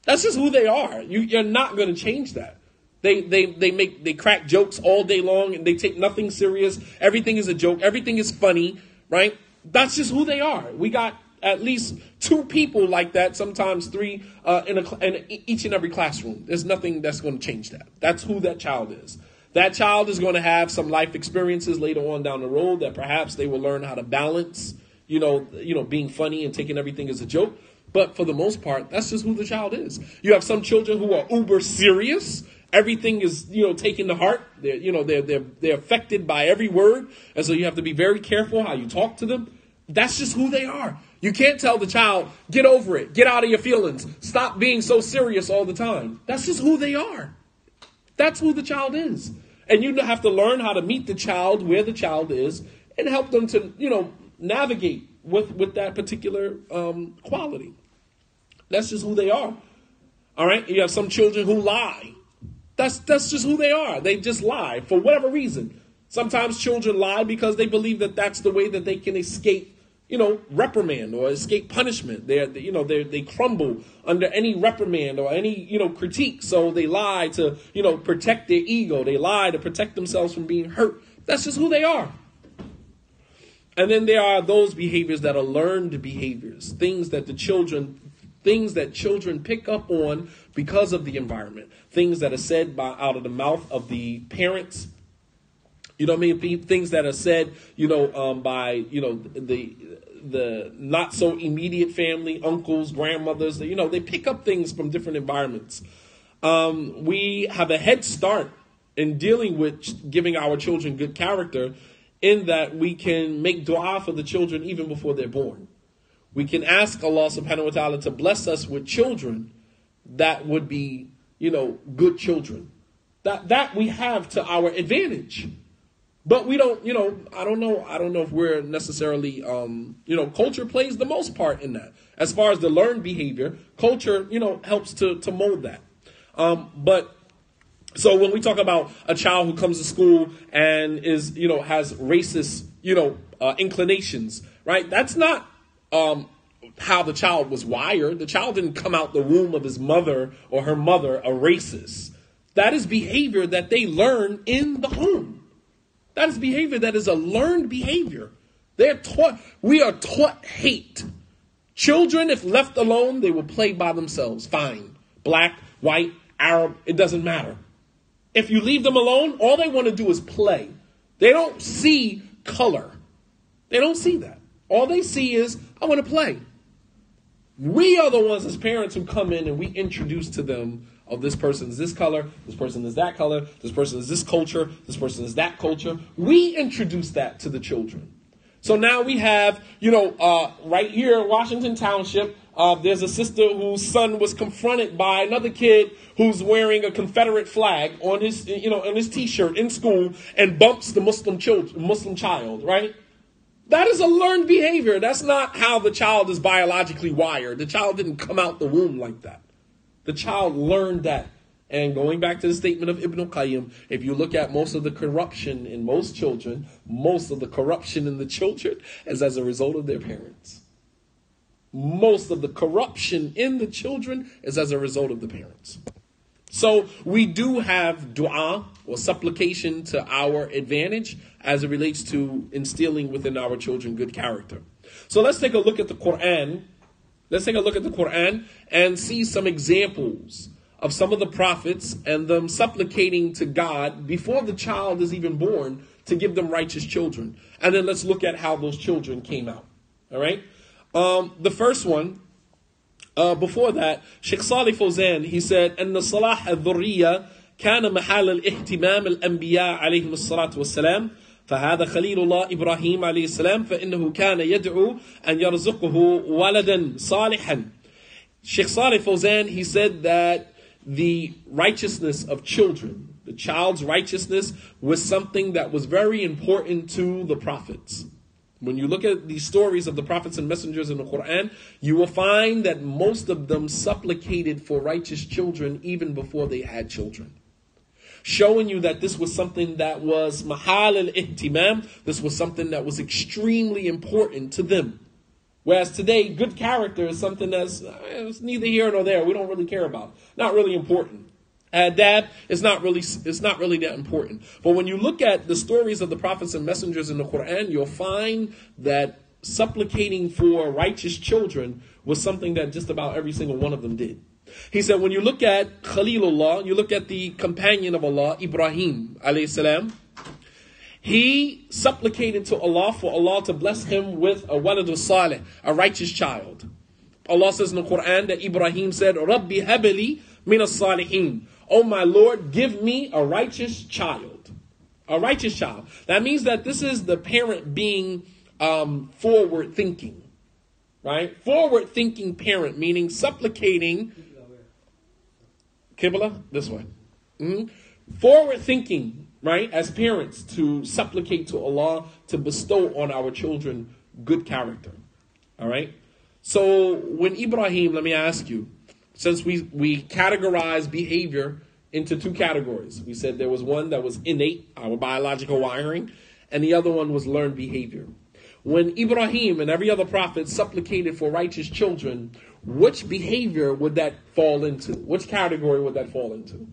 That's just who they are. You're not going to change that. They crack jokes all day long and they take nothing serious. Everything is a joke. Everything is funny, right? That's just who they are. We got at least two people like that, sometimes three, in each and every classroom. There's nothing that's going to change that. That's who that child is. That child is going to have some life experiences later on down the road that perhaps they will learn how to balance, being funny and taking everything as a joke. But for the most part, that's just who the child is. You have some children who are uber serious. Everything is, taken to heart. They're affected by every word. And so you have to be very careful how you talk to them. That's just who they are. You can't tell the child, get over it, get out of your feelings, stop being so serious all the time. That's just who they are. That's who the child is. And you have to learn how to meet the child where the child is and help them to, navigate with that particular quality. That's just who they are. All right. You have some children who lie. That's just who they are. They just lie for whatever reason. Sometimes children lie because they believe that that's the way that they can escape, reprimand or escape punishment. They crumble under any reprimand or any, critique. So they lie to, protect their ego. They lie to protect themselves from being hurt. That's just who they are. And then there are those behaviors that are learned behaviors, things that children pick up on because of the environment, things that are said out of the mouth of the parents. You know what I mean? Things that are said, by, the not so immediate family, uncles, grandmothers, they pick up things from different environments. We have a head start in dealing with giving our children good character in that we can make dua for the children even before they're born. We can ask Allah subhanahu wa ta'ala to bless us with children that would be, good children. That we have to our advantage. But we don't, I don't know if we're necessarily, culture plays the most part in that. As far as the learned behavior, culture, helps to mold that. But So when we talk about a child who comes to school and is, has racist, inclinations, right? That's not how the child was wired. The child didn't come out the womb of his mother or her mother a racist. That is behavior that they learn in the home. That is behavior that is a learned behavior. We are taught hate. Children, if left alone, they will play by themselves. Fine. Black, white, Arab, it doesn't matter. If you leave them alone, all they want to do is play. They don't see color. They don't see that. All they see is, I want to play. We are the ones as parents who come in and we introduce to them, oh, this person is this color, this person is that color, this person is this culture, this person is that culture. We introduce that to the children. So now we have, right here in Washington Township, there's a sister whose son was confronted by another kid who's wearing a Confederate flag on his, on his T-shirt in school and bumps the Muslim child, right? That is a learned behavior. That's not how the child is biologically wired. The child didn't come out the womb like that. The child learned that. And going back to the statement of Ibn Qayyim, if you look at most of the corruption in most children, most of the corruption in the children is as a result of their parents. Most of the corruption in the children is as a result of the parents. So we do have dua or supplication to our advantage as it relates to instilling within our children good character. So let's take a look at the Quran. Let's take a look at the Quran and see some examples of some of the prophets and them supplicating to God before the child is even born to give them righteous children. And then let's look at how those children came out. All right. The first one, before that, Sheikh Salih Fawzan, he said, أن صلاح الذرية كان محل الاهتمام الأنبياء عليهم الصلاة والسلام فهذا خليل الله إبراهيم عليه السلام فإنه كان يدعو أن يرزقه ولدا صالحا. Sheikh Salih Fawzan, he said that the righteousness of children, the child's righteousness, was something that was very important to the prophets. When you look at the stories of the prophets and messengers in the Quran, you will find that most of them supplicated for righteous children even before they had children. Showing you that this was something that was mahal al-ihtimam, this was something that was extremely important to them. Whereas today, good character is something that's it's neither here nor there. We don't really care about. Not really important. Dad, it's not really that important. But when you look at the stories of the prophets and messengers in the Quran, you'll find that supplicating for righteous children was something that just about every single one of them did. He said, when you look at Khalilullah, you look at the companion of Allah, Ibrahim alayhi salam, he supplicated to Allah for Allah to bless him with a waladul salih, a righteous child. Allah says in the Quran that Ibrahim said, Rabbi habali min as-salihin. Oh my Lord, give me a righteous child. A righteous child. That means that this is the parent being forward thinking. Right? Forward thinking parent, meaning supplicating. Qibla, this way. Forward thinking, right, as parents to supplicate to Allah to bestow on our children good character. All right? So when Ibrahim, let me ask you, since we categorize behavior into two categories. We said there was one that was innate, our biological wiring, and the other one was learned behavior. When Ibrahim and every other prophet supplicated for righteous children, which behavior would that fall into? Which category would that fall into?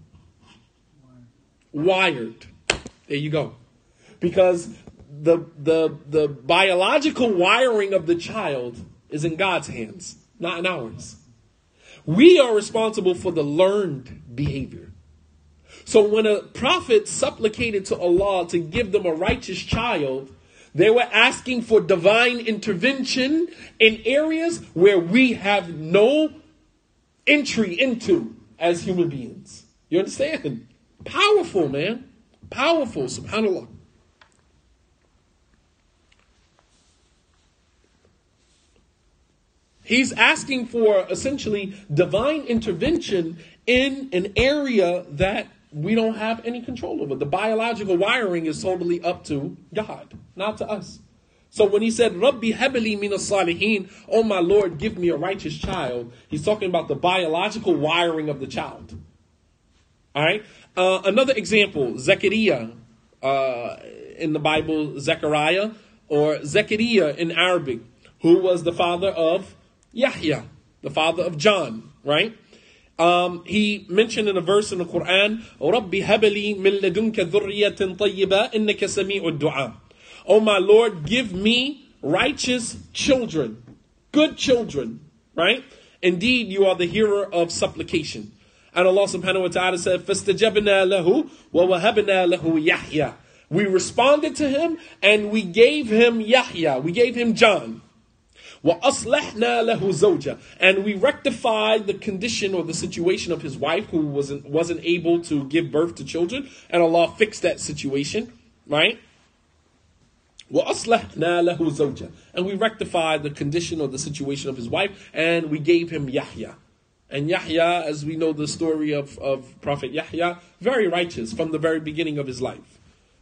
Wired. There you go. Because the biological wiring of the child is in God's hands, not in ours. We are responsible for the learned behavior. So when a prophet supplicated to Allah to give them a righteous child, they were asking for divine intervention in areas where we have no entry into as human beings. You understand? Powerful, man. Powerful, subhanAllah. He's asking for essentially divine intervention in an area that we don't have any control over. The biological wiring is totally up to God, not to us. So when he said, Rabbi habali min as-salihin, oh my Lord, give me a righteous child, he's talking about the biological wiring of the child. All right. Another example, Zechariah in the Bible, Zechariah or Zechariah in Arabic, who was the father of Yahya, the father of John, right? He mentioned in a verse in the Quran, رَبِّ هَبَ لِي مِن لَدُنْكَ ذُرِّيَّةٍ طَيِّبَةٍ إِنَّكَ سَمِيعُ الدُّعَاءِ. Oh my Lord, give me righteous children, good children, right? Indeed, you are the hearer of supplication. And Allah subhanahu wa ta'ala said, فَاسْتَجَبْنَا لَهُ وَوَهَبْنَا لَهُ يَحْيَى. We responded to him and we gave him Yahya, we gave him John. وَأَصْلَحْنَا لَهُ زَوْجًا. And we rectified the condition or the situation of his wife who wasn't able to give birth to children. And Allah fixed that situation, right? وَأَصْلَحْنَا لَهُ زَوْجًا. And we rectified the condition or the situation of his wife and we gave him Yahya. And Yahya, as we know the story of Prophet Yahya, very righteous from the very beginning of his life.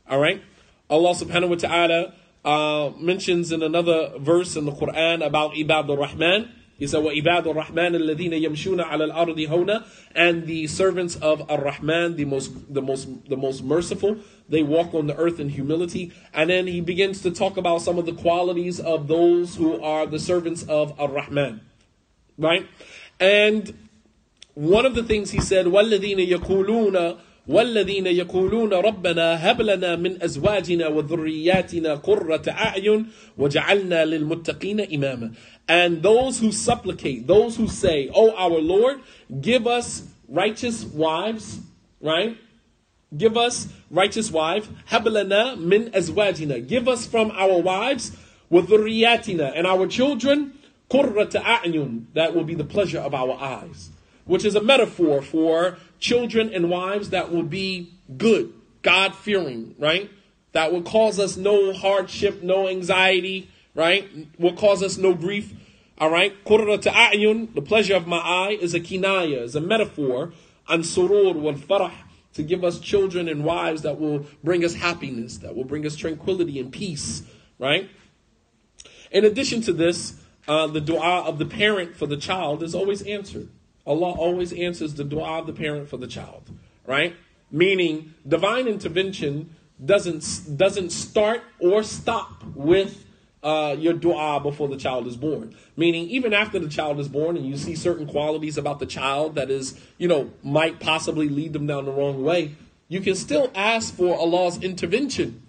All right? Allah subhanahu wa ta'ala mentions in another verse in the Quran about Ibad al-Rahman. He said, وَإِبَادُ الرَّحْمَنِ الَّذِينَ يَمْشُونَ عَلَى الْأَرْضِ هَوْنًا. And the servants of Ar-Rahman, the most merciful, they walk on the earth in humility. And then he begins to talk about some of the qualities of those who are the servants of Ar-Rahman. Right? And one of the things he said, وَالَّذِينَ يَقُولُونَ رَبَّنَا هَبْ لَنَا مِنْ أَزْوَاجِنَا وَذُرِّيَّاتِنَا قُرَّةَ أَعْيُنٍ وَجَعَلْنَا لِلْمُتَّقِينَ إِمَامًا. And those who supplicate, those who say, oh our Lord, give us righteous wives, right? Give us righteous wives. هَبْ لَنَا مِنْ أَزْوَاجِنَا. Give us from our wives, وَذُرِّيَّاتِنَا, and our children, قُرَّةَ أَعْيُنٍ, that will be the pleasure of our eyes. Which is a metaphor for children and wives that will be good, God-fearing, right? That will cause us no hardship, no anxiety, right? Will cause us no grief, all right? قُرَّةَ أَعْيُنٍ, the pleasure of my eye, is a kinaya, is a metaphor, an surur wal farah, to give us children and wives that will bring us happiness, that will bring us tranquility and peace, right? In addition to this, the dua of the parent for the child is always answered. Allah always answers the dua of the parent for the child, right? Meaning, divine intervention doesn't start or stop with your dua before the child is born. Meaning, even after the child is born and you see certain qualities about the child that is, might possibly lead them down the wrong way, you can still ask for Allah's intervention.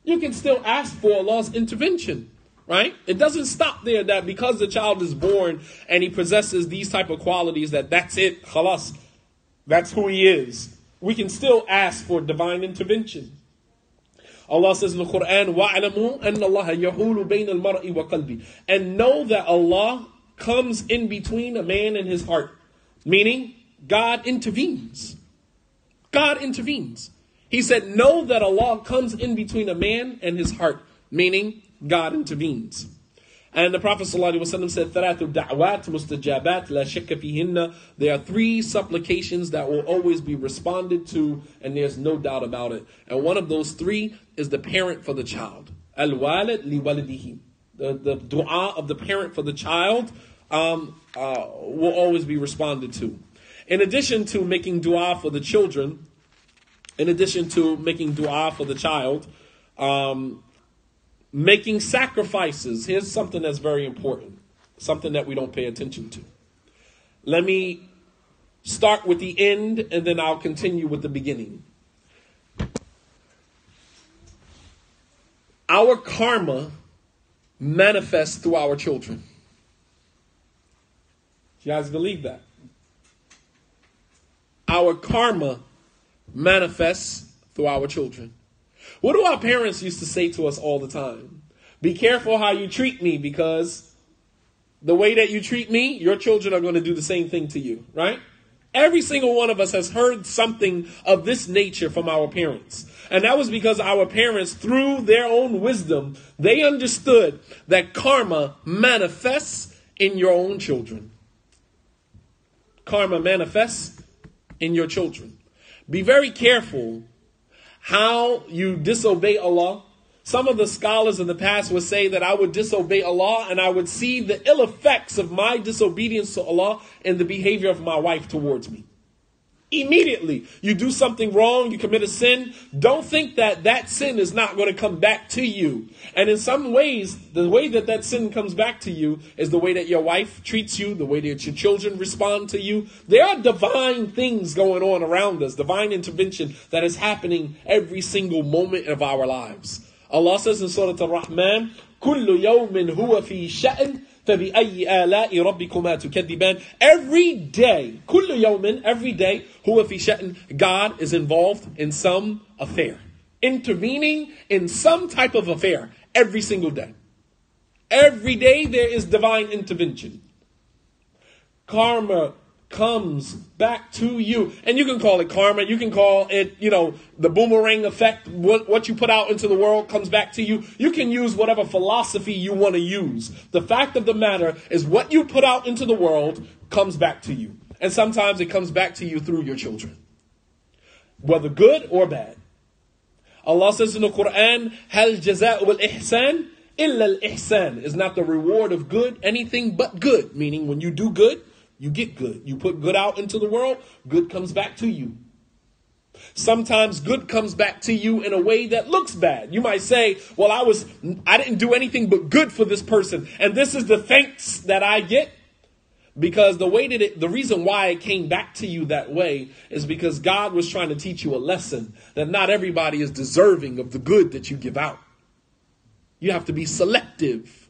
You can still ask for Allah's intervention. Right? It doesn't stop there that because the child is born and he possesses these type of qualities that's it, khalas, that's who he is. We can still ask for divine intervention. Allah says in the Quran, وَاعْلَمُوا أَنَّ اللَّهَ يَحُولُ بَيْنَ الْمَرْءِ وَقَلْبِ. And know that Allah comes in between a man and his heart. Meaning, God intervenes. God intervenes. He said, know that Allah comes in between a man and his heart. Meaning, God intervenes. And the Prophet ﷺ said, ثَلَاثُ دَعْوَاتِ مُسْتَجَابَاتِ لَا شَكَّ فِيهِنَّ. There are 3 supplications that will always be responded to, and there's no doubt about it. And one of those 3 is the parent for the child. Al-walid li-walidihi. The dua of the parent for the child will always be responded to. In addition to making dua for the children, in addition to making dua for the child, making sacrifices. Here's something that's very important. Something that we don't pay attention to. Let me start with the end and then I'll continue with the beginning. Our karma manifests through our children. You guys believe that? Our karma manifests through our children. What do our parents used to say to us all the time? Be careful how you treat me, because the way that you treat me, your children are going to do the same thing to you, right? Every single one of us has heard something of this nature from our parents. And that was because our parents, through their own wisdom, they understood that karma manifests in your own children. Karma manifests in your children. Be very careful how you disobey Allah. Some of the scholars in the past would say that I would disobey Allah and I would see the ill effects of my disobedience to Allah in the behavior of my wife towards me. immediately. You do something wrong, you commit a sin, don't think that that sin is not going to come back to you. And in some ways, the way that that sin comes back to you is the way that your wife treats you, the way that your children respond to you. There are divine things going on around us, divine intervention that is happening every single moment of our lives. Allah says in Surah Al-Rahman, كُلُّ يَوْمٍ هُوَ فِي شَأْنٍ فَبِأَيِّ آلَاءِ رَبِّكُمَا تُكَذِّبَانِ. Every day, كُلُّ يَوْمٍ, every day, هُوَ فِي شَأْنٍ, God is involved in some affair, intervening in some type of affair every single day. Every day there is divine intervention. Karma comes back to you. And you can call it karma. You can call it, the boomerang effect. What you put out into the world comes back to you. You can use whatever philosophy you want to use. The fact of the matter is what you put out into the world comes back to you. And sometimes it comes back to you through your children, whether good or bad. Allah says in the Quran, هَلْ جَزَاءُ الْإِحْسَانِ إِلَّا الْإِحْسَانِ. Is not the reward of good anything but good. Meaning when you do good, you get good. You put good out into the world, good comes back to you. Sometimes good comes back to you in a way that looks bad. You might say, well, I didn't do anything but good for this person, and this is the thanks that I get. Because the reason why it came back to you that way is because God was trying to teach you a lesson that not everybody is deserving of the good that you give out. You have to be selective.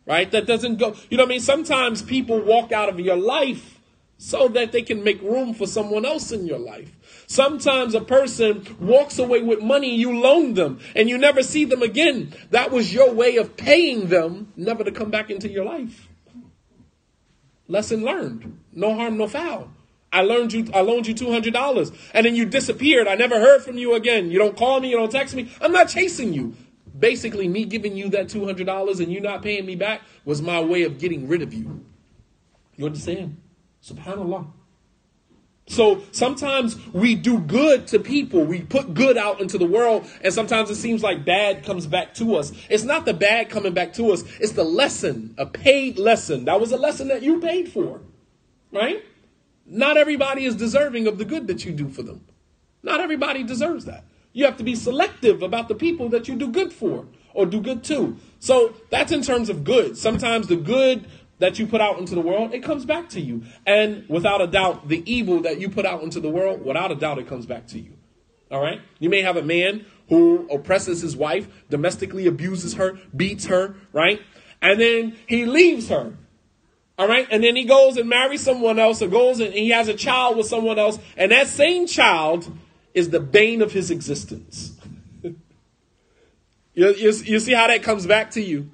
Right? That doesn't go, Sometimes people walk out of your life so that they can make room for someone else in your life. Sometimes a person walks away with money you loaned them and you never see them again. That was your way of paying them never to come back into your life. Lesson learned. No harm, no foul. I loaned you $200 and then you disappeared. I never heard from you again. You don't call me, you don't text me. I'm not chasing you. Basically, me giving you that $200 and you not paying me back was my way of getting rid of you. You understand? SubhanAllah. So sometimes we do good to people. We put good out into the world, and sometimes it seems like bad comes back to us. It's not the bad coming back to us. It's the lesson, a paid lesson. That was a lesson that you paid for, right? Not everybody is deserving of the good that you do for them. Not everybody deserves that. You have to be selective about the people that you do good for or do good to. So that's in terms of good. Sometimes the good that you put out into the world, it comes back to you. And without a doubt, the evil that you put out into the world, without a doubt, it comes back to you. All right? You may have a man who oppresses his wife, domestically abuses her, beats her, right? And then he leaves her. All right? And then he goes and marries someone else, or goes and he has a child with someone else. And that same child is the bane of his existence. You see how that comes back to you?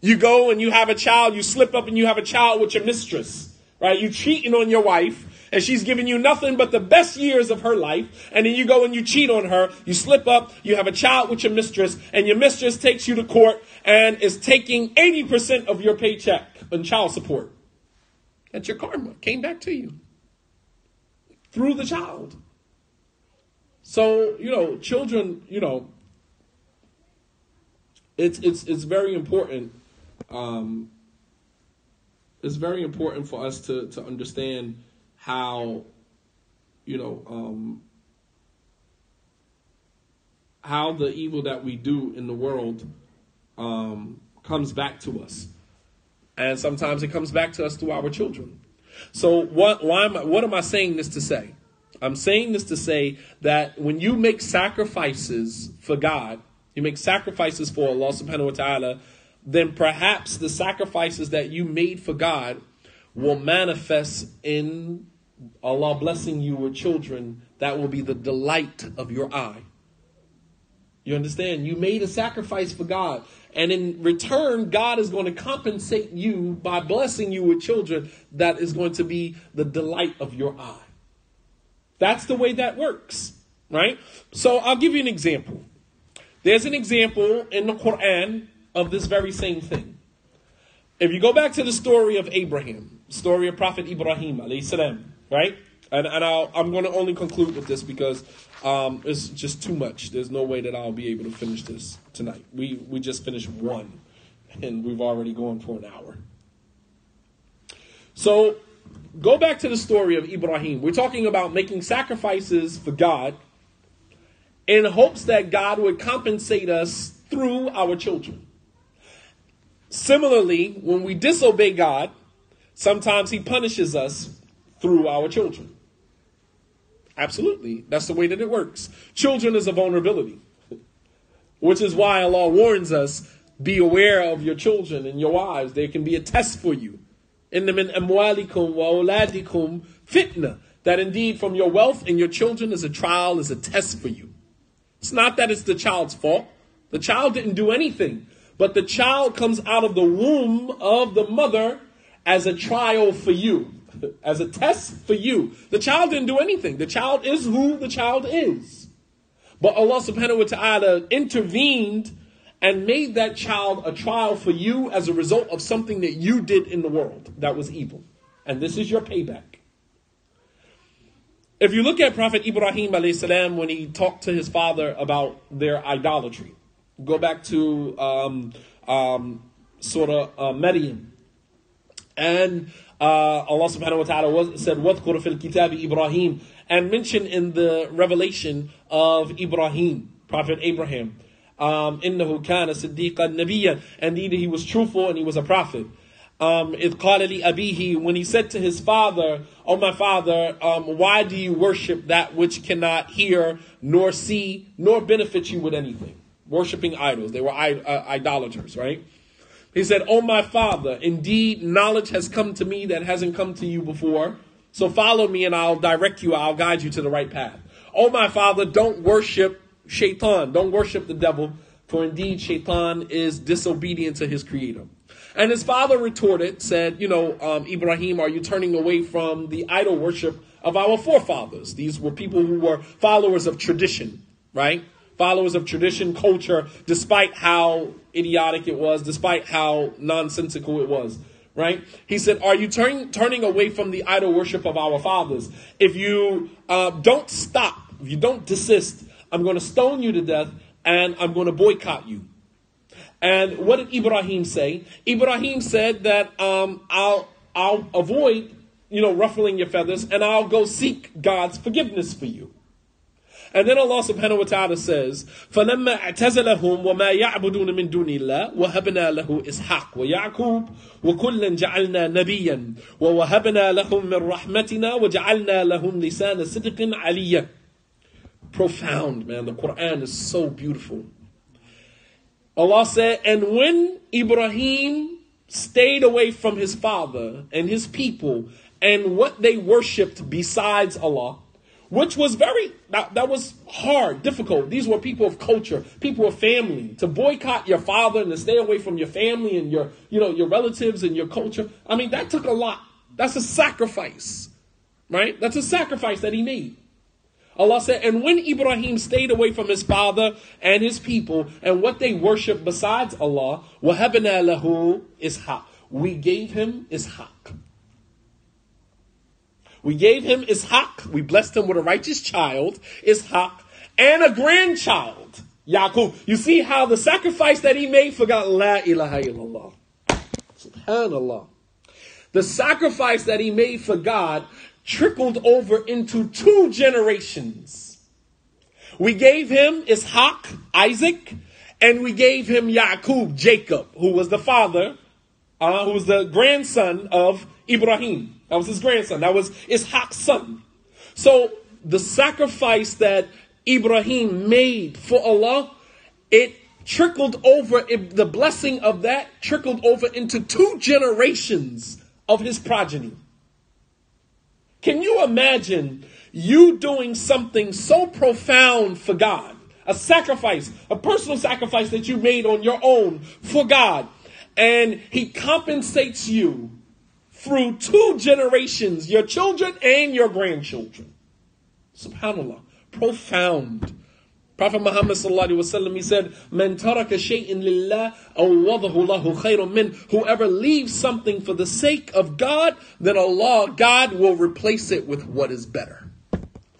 You go and you have a child, you slip up and you have a child with your mistress, right? You cheating on your wife and she's giving you nothing but the best years of her life. And then you go and you cheat on her, you slip up, you have a child with your mistress, and your mistress takes you to court and is taking 80% of your paycheck in child support. That's your karma. Came back to you through the child. So, children, it's very important. It's very important for us to understand how, how the evil that we do in the world comes back to us. And sometimes it comes back to us through our children. So what am I saying this to say? I'm saying this to say that when you make sacrifices for God, you make sacrifices for Allah subhanahu wa ta'ala, then perhaps the sacrifices that you made for God will manifest in Allah blessing you with children that will be the delight of your eye. You understand? You made a sacrifice for God, and in return, God is going to compensate you by blessing you with children that is going to be the delight of your eye. That's the way that works, right? So I'll give you an example. There's an example in the Quran of this very same thing. If you go back to the story of Abraham, story of Prophet Ibrahim, alayhi salam, right? And I'm going to only conclude with this because it's just too much. There's no way that I'll be able to finish this tonight. We just finished one, and we've already gone for an hour. So go back to the story of Ibrahim. We're talking about making sacrifices for God in hopes that God would compensate us through our children. Similarly, when we disobey God, sometimes he punishes us through our children. Absolutely. That's the way that it works. Children is a vulnerability, which is why Allah warns us, be aware of your children and your wives. They can be a test for you. Inna min amwalikum wa awladikum fitna. That indeed from your wealth and your children is a trial, is a test for you. It's not that it's the child's fault. The child didn't do anything. But the child comes out of the womb of the mother as a trial for you, as a test for you. The child didn't do anything. The child is who the child is. But Allah subhanahu wa ta'ala intervened and made that child a trial for you as a result of something that you did in the world that was evil. And this is your payback. If you look at Prophet Ibrahim alayhi salam when he talked to his father about their idolatry, go back to Surah Maryam. And Allah subhanahu wa ta'ala said, وَذْكُرْ فِي الْكِتَابِ Ibrahim, and mentioned in the revelation of Ibrahim, Prophet Abraham, إِنَّهُ كَانَ صِدِّيقًا نَبِيًّا, indeed he was truthful and he was a prophet. إِذْ قَالَ لِأَبِيهِ, when he said to his father, oh my father, why do you worship that which cannot hear, nor see, nor benefit you with anything? Worshipping idols. They were idolaters, right? He said, oh my father, indeed knowledge has come to me that hasn't come to you before. So follow me and I'll direct you, I'll guide you to the right path. Oh my father, don't worship shaitan, don't worship the devil, for indeed shaitan is disobedient to his creator. And his father retorted, said, Ibrahim, are you turning away from the idol worship of our forefathers? These were people who were followers of tradition, right? Followers of tradition, culture, despite how idiotic it was, despite how nonsensical it was, right? He said, are you turning away from the idol worship of our fathers? If you don't stop, if you don't desist, I'm going to stone you to death and I'm going to boycott you. And what did Ibrahim say? Ibrahim said that I'll avoid, ruffling your feathers, and I'll go seek God's forgiveness for you. And then Allah subhanahu wa ta'ala says, فَلَمَّا اعْتَزَلَهُمْ وَمَا يَعْبُدُونَ مِن دُونِ اللَّهِ وَهَبْنَا لَهُ إِسْحَاقَ وَيَعْقُوبَ وَكُلًّا جَعَلْنَا نَبِيًّا وَوَهَبْنَا لَهُم مِّن رَحْمَتِنَا وَجَعَلْنَا لَهُمْ لِسَانَ صِدْقٍ عَلِيًّا. Profound, man. The Quran is so beautiful. Allah said, and when Ibrahim stayed away from his father and his people and what they worshipped besides Allah, which was that was hard, difficult. These were people of culture, people of family. To boycott your father and to stay away from your family and your relatives and your culture. I mean, that took a lot. That's a sacrifice, right? That's a sacrifice that he made. Allah said, and when Ibrahim stayed away from his father and his people and what they worship besides Allah, وَهَبْنَا لَهُ إِسْحَاقَ, we gave him Ishaq. We gave him Ishaq. We blessed him with a righteous child, Ishaq, and a grandchild, Yaqub. You see how the sacrifice that he made for God, La ilaha illallah. Subhanallah. The sacrifice that he made for God trickled over into 2 generations. We gave him Ishaq, Isaac, and we gave him Yaqub, Jacob, who was the father, who was the grandson of Ibrahim. That was his grandson. That was Ishaq's son. So the sacrifice that Ibrahim made for Allah, it trickled over, the blessing of that trickled over into 2 generations of his progeny. Can you imagine you doing something so profound for God? A sacrifice, a personal sacrifice that you made on your own for God. And he compensates you through 2 generations, your children and your grandchildren. SubhanAllah. Profound. Prophet Muhammad sallallahu alaihi wasallam, he said, "Man taraka shay'in lillah, awadahu lahu khayrun min." Whoever leaves something for the sake of God, then God will replace it with what is better.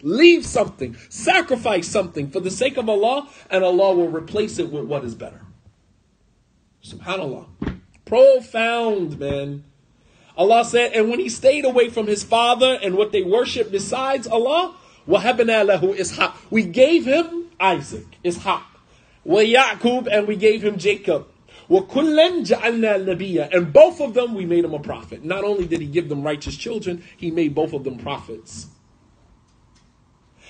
Leave something, sacrifice something for the sake of Allah, and Allah will replace it with what is better. SubhanAllah. Profound, man. Allah said, and when he stayed away from his father and what they worship besides Allah, وَهَبْنَا لَهُ إِسْحَاقَ, we gave him Isaac, Ishaq, وَيَعْقُوب, and we gave him Jacob, وَكُلًّا جَعَلْنَا نَبِيًّا, and both of them we made him a prophet. Not only did he give them righteous children, he made both of them prophets.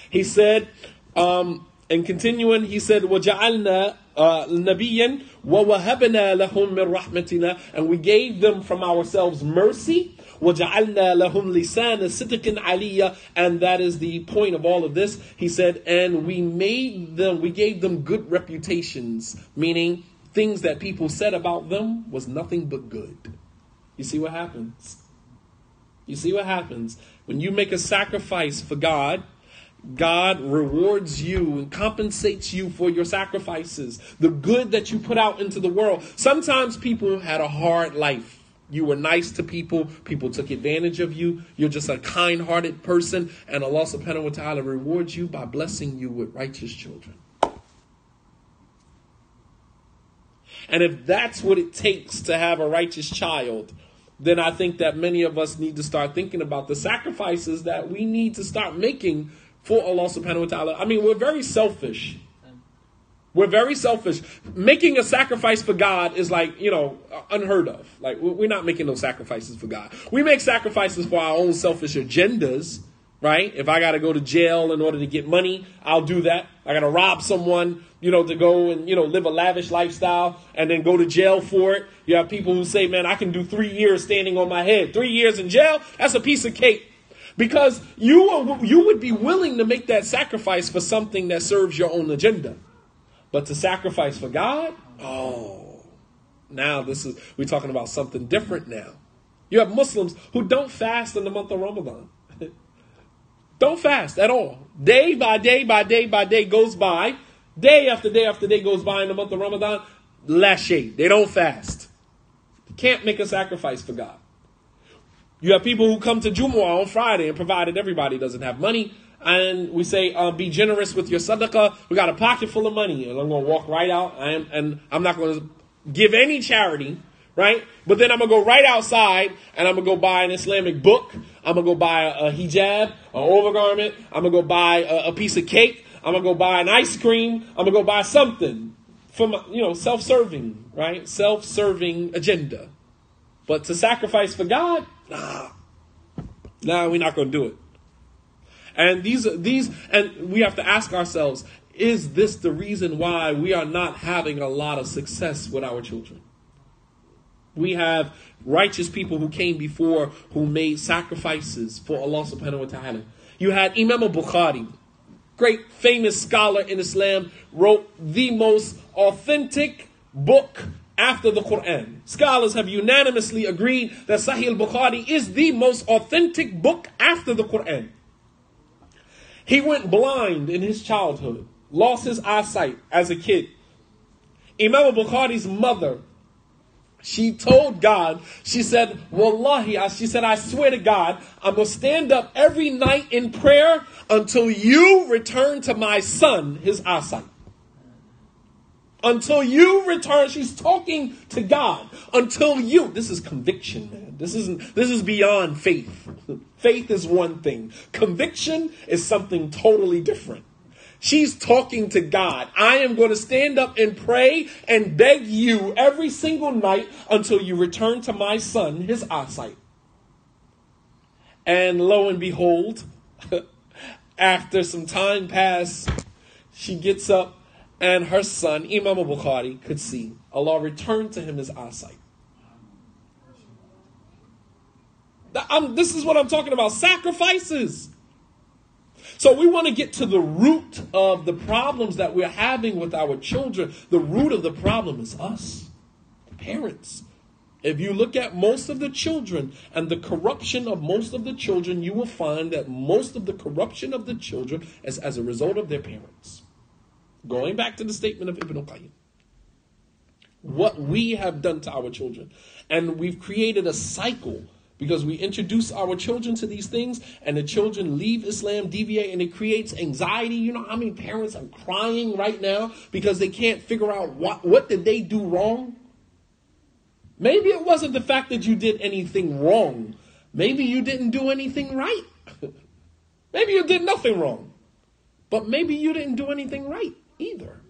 He said, and continuing, he said, وَجَعَلْنَا نَبِيًّا وَوَهَبْنَا لَهُم مِّن رَحْمَتِنَا, and we gave them from ourselves mercy. وَجَعَلْنَا لَهُمْ لِسَانَ صِدْقٍ عَلِيًّا, and that is the point of all of this. He said, and we gave them good reputations, meaning things that people said about them was nothing but good. You see what happens? You see what happens? When you make a sacrifice for God, God rewards you and compensates you for your sacrifices, the good that you put out into the world. Sometimes people had a hard life. You were nice to people. People took advantage of you. You're just a kind-hearted person. And Allah subhanahu wa ta'ala rewards you by blessing you with righteous children. And if that's what it takes to have a righteous child, then I think that many of us need to start thinking about the sacrifices that we need to start making for Allah subhanahu wa ta'ala. I mean, we're very selfish. We're very selfish. Making a sacrifice for God is like, unheard of. Like, we're not making no sacrifices for God. We make sacrifices for our own selfish agendas, right? If I got to go to jail in order to get money, I'll do that. I got to rob someone, to go and, live a lavish lifestyle and then go to jail for it. You have people who say, man, I can do 3 years standing on my head. 3 years in jail, that's a piece of cake. Because you would be willing to make that sacrifice for something that serves your own agenda. But to sacrifice for God? Now we're talking about something different now. You have Muslims who don't fast in the month of Ramadan. Don't fast at all. Day by day by day by day goes by. Day after day after day goes by in the month of Ramadan. Lashé. They don't fast. They can't make a sacrifice for God. You have people who come to Jumu'ah on Friday, and provided everybody doesn't have money, and we say, be generous with your sadaqah. We got a pocket full of money, and I'm going to walk right out, and I'm not going to give any charity, right? But then I'm going to go right outside, and I'm going to go buy an Islamic book. I'm going to go buy a hijab, an overgarment. I'm going to go buy a piece of cake. I'm going to go buy an ice cream. I'm going to go buy something from, self-serving, right? Self-serving agenda. But to sacrifice for God, nah, we're not going to do it. And and we have to ask ourselves, is this the reason why we are not having a lot of success with our children? We have righteous people who came before who made sacrifices for Allah subhanahu wa ta'ala. You had Imam al-Bukhari, great famous scholar in Islam, wrote the most authentic book after the Quran. Scholars have unanimously agreed that Sahih al-Bukhari is the most authentic book after the Quran. He went blind in his childhood, lost his eyesight as a kid. Imam al-Bukhari's mother, she told God, she said, Wallahi, she said, I swear to God, I'm going to stand up every night in prayer until you return to my son his eyesight. Until you return, she's talking to God. Until you, this is conviction, man. This is beyond faith. Faith is one thing. Conviction is something totally different. She's talking to God. I am going to stand up and pray and beg you every single night until you return to my son his eyesight. And lo and behold, after some time passed, she gets up and her son, Imam al-Bukhari, could see. Allah returned to him his eyesight. This is what I'm talking about. Sacrifices. So we want to get to the root of the problems that we're having with our children. The root of the problem is us, the parents. If you look at most of the children and the corruption of most of the children, you will find that most of the corruption of the children is as a result of their parents. Going back to the statement of Ibn al-Qayyim. What we have done to our children. And we've created a cycle because we introduce our children to these things and the children leave Islam, deviate, and it creates anxiety. You know how many parents are crying right now because they can't figure out what did they do wrong? Maybe it wasn't the fact that you did anything wrong. Maybe you didn't do anything right. Maybe you did nothing wrong. But maybe you didn't do anything right either.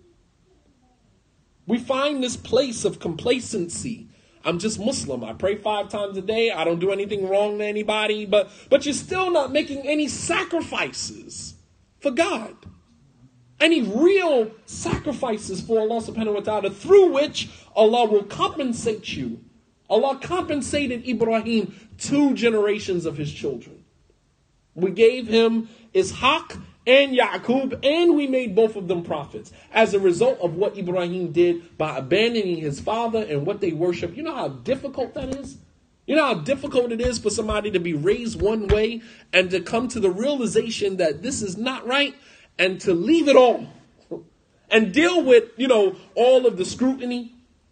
We find this place of complacency. I'm just Muslim. I pray 5 times a day. I don't do anything wrong to anybody. But you're still not making any sacrifices for God. Any real sacrifices for Allah subhanahu wa ta'ala, through which Allah will compensate you. Allah compensated Ibrahim 2 generations of his children. We gave him Ishaq and Yaqub, and we made both of them prophets as a result of what Ibrahim did by abandoning his father and what they worship. You know how difficult that is? You know how difficult it is for somebody to be raised one way and to come to the realization that this is not right and to leave it all and deal with, all of the scrutiny.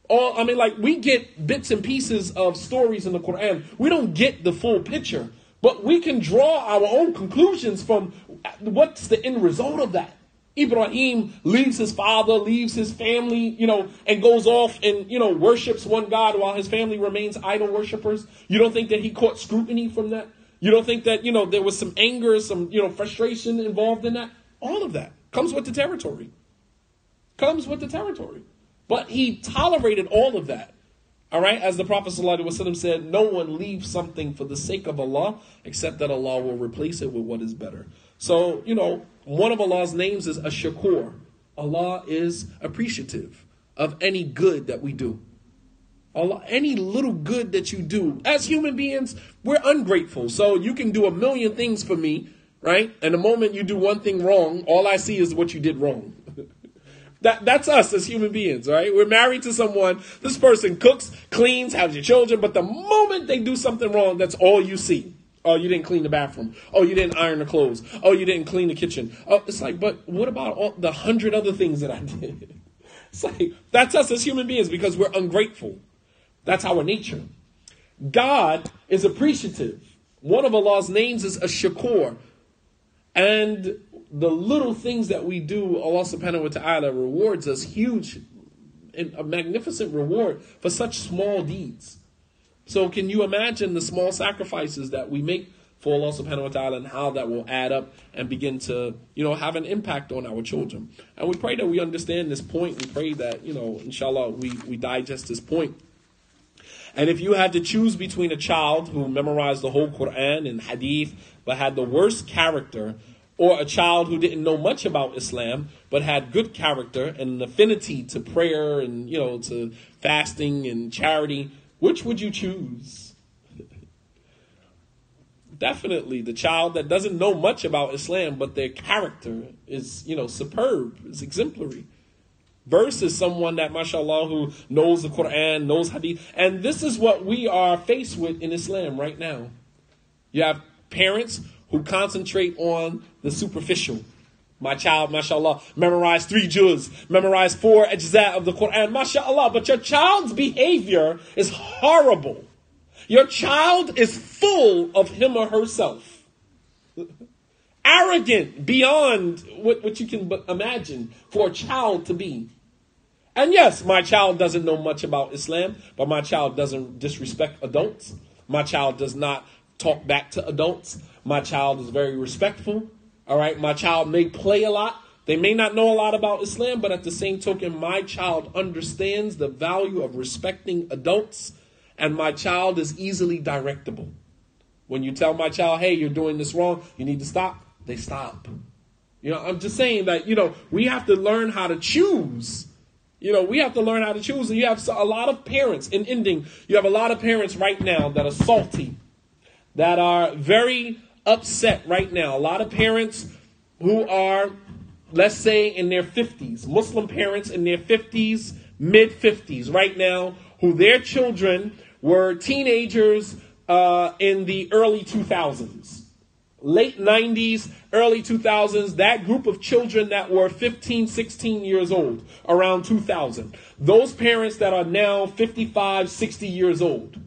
We get bits and pieces of stories in the Quran. We don't get the full picture, but we can draw our own conclusions from what's the end result of that. Ibrahim leaves his father, leaves his family, and goes off and, worships one God while his family remains idol worshippers. You don't think that he caught scrutiny from that? You don't think that, there was some anger, some, frustration involved in that? All of that comes with the territory. But he tolerated all of that. All right, as the Prophet ﷺ said, no one leaves something for the sake of Allah except that Allah will replace it with what is better. So, one of Allah's names is Ash-Shakur. Allah is appreciative of any good that we do. Allah, any little good that you do. As human beings, we're ungrateful. So you can do 1,000,000 things for me, right? And the moment you do one thing wrong, all I see is what you did wrong. That's us as human beings, right? We're married to someone. This person cooks, cleans, has your children. But the moment they do something wrong, that's all you see. Oh, you didn't clean the bathroom. Oh, you didn't iron the clothes. Oh, you didn't clean the kitchen. Oh, it's like, but what about all the 100 other things that I did? It's like, that's us as human beings because we're ungrateful. That's our nature. God is appreciative. One of Allah's names is Ash-Shakur. And the little things that we do, Allah subhanahu wa ta'ala rewards us huge and a magnificent reward for such small deeds. So can you imagine the small sacrifices that we make for Allah subhanahu wa ta'ala and how that will add up and begin to, have an impact on our children. And we pray that we understand this point. We pray that, inshallah, we digest this point. And if you had to choose between a child who memorized the whole Quran and Hadith but had the worst character, or a child who didn't know much about Islam, but had good character and an affinity to prayer and, to fasting and charity, which would you choose? Definitely the child that doesn't know much about Islam, but their character is, superb, is exemplary. Versus someone that, mashallah, who knows the Quran, knows Hadith. And this is what we are faced with in Islam right now. You have parents who concentrate on the superficial. My child, mashallah, memorized 3 juz, memorized 4 ajza of the Quran, mashallah. But your child's behavior is horrible. Your child is full of him or herself. Arrogant beyond what you can imagine for a child to be. And yes, my child doesn't know much about Islam, but my child doesn't disrespect adults. My child does not talk back to adults. My child is very respectful. All right. My child may play a lot. They may not know a lot about Islam, but at the same token, my child understands the value of respecting adults, and my child is easily directable. When you tell my child, hey, you're doing this wrong, you need to stop, they stop. I'm just saying that, we have to learn how to choose. We have to learn how to choose. And you have a lot of parents, in ending, you have a lot of parents right now that are salty, that are very upset right now. A lot of parents who are, let's say, in their 50s, Muslim parents in their 50s, mid-50s right now, who their children were teenagers in the early 2000s. Late 90s, early 2000s, that group of children that were 15, 16 years old, around 2000. Those parents that are now 55, 60 years old.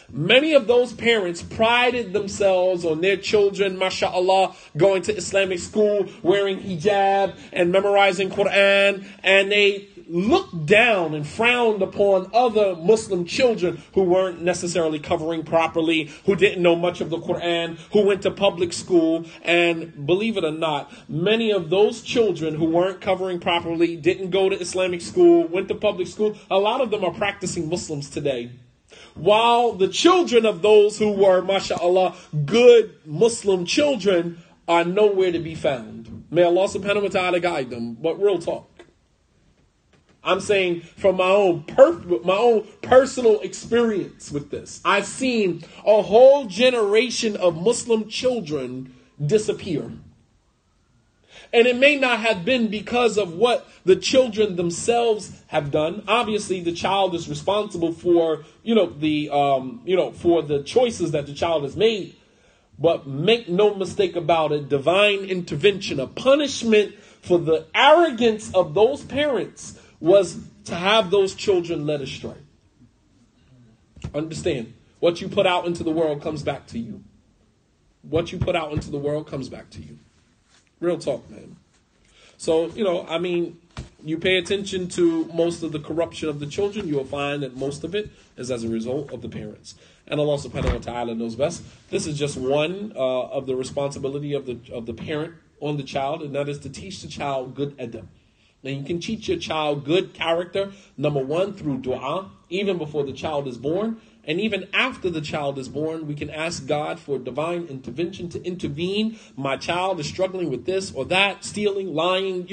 Many of those parents prided themselves on their children, mashallah, going to Islamic school, wearing hijab and memorizing Quran. And they looked down and frowned upon other Muslim children who weren't necessarily covering properly, who didn't know much of the Quran, who went to public school. And believe it or not, many of those children who weren't covering properly, didn't go to Islamic school, went to public school, a lot of them are practicing Muslims today. While the children of those who were, mashallah, good Muslim children are nowhere to be found. May Allah subhanahu wa ta'ala guide them. But real talk, I'm saying from my own personal experience with this, I've seen a whole generation of Muslim children disappear. And it may not have been because of what the children themselves have done. Obviously, the child is responsible for, for the choices that the child has made. But make no mistake about it, divine intervention, a punishment for the arrogance of those parents was to have those children led astray. Understand, what you put out into the world comes back to you. What you put out into the world comes back to you. Real talk, man. So, you pay attention to most of the corruption of the children, you will find that most of it is as a result of the parents. And Allah subhanahu wa ta'ala knows best. This is just one of the responsibility of the parent on the child, and that is to teach the child good adab. Now, you can teach your child good character, number one, through dua, even before the child is born. And even after the child is born, we can ask God for divine intervention to intervene. My child is struggling with this or that, stealing, lying,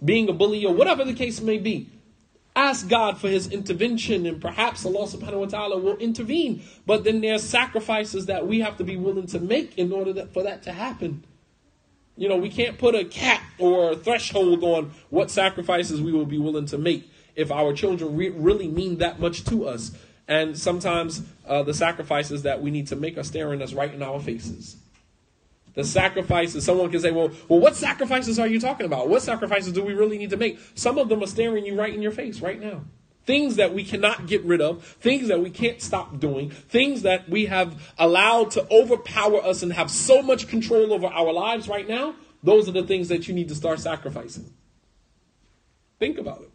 being a bully, or whatever the case may be. Ask God for his intervention, and perhaps Allah subhanahu wa ta'ala will intervene. But then there's sacrifices that we have to be willing to make in order for that to happen. We can't put a cap or a threshold on what sacrifices we will be willing to make if our children really mean that much to us. And sometimes the sacrifices that we need to make are staring us right in our faces. The sacrifices, someone can say, well, what sacrifices are you talking about? What sacrifices do we really need to make? Some of them are staring you right in your face right now. Things that we cannot get rid of, things that we can't stop doing, things that we have allowed to overpower us and have so much control over our lives right now. Those are the things that you need to start sacrificing. Think about it.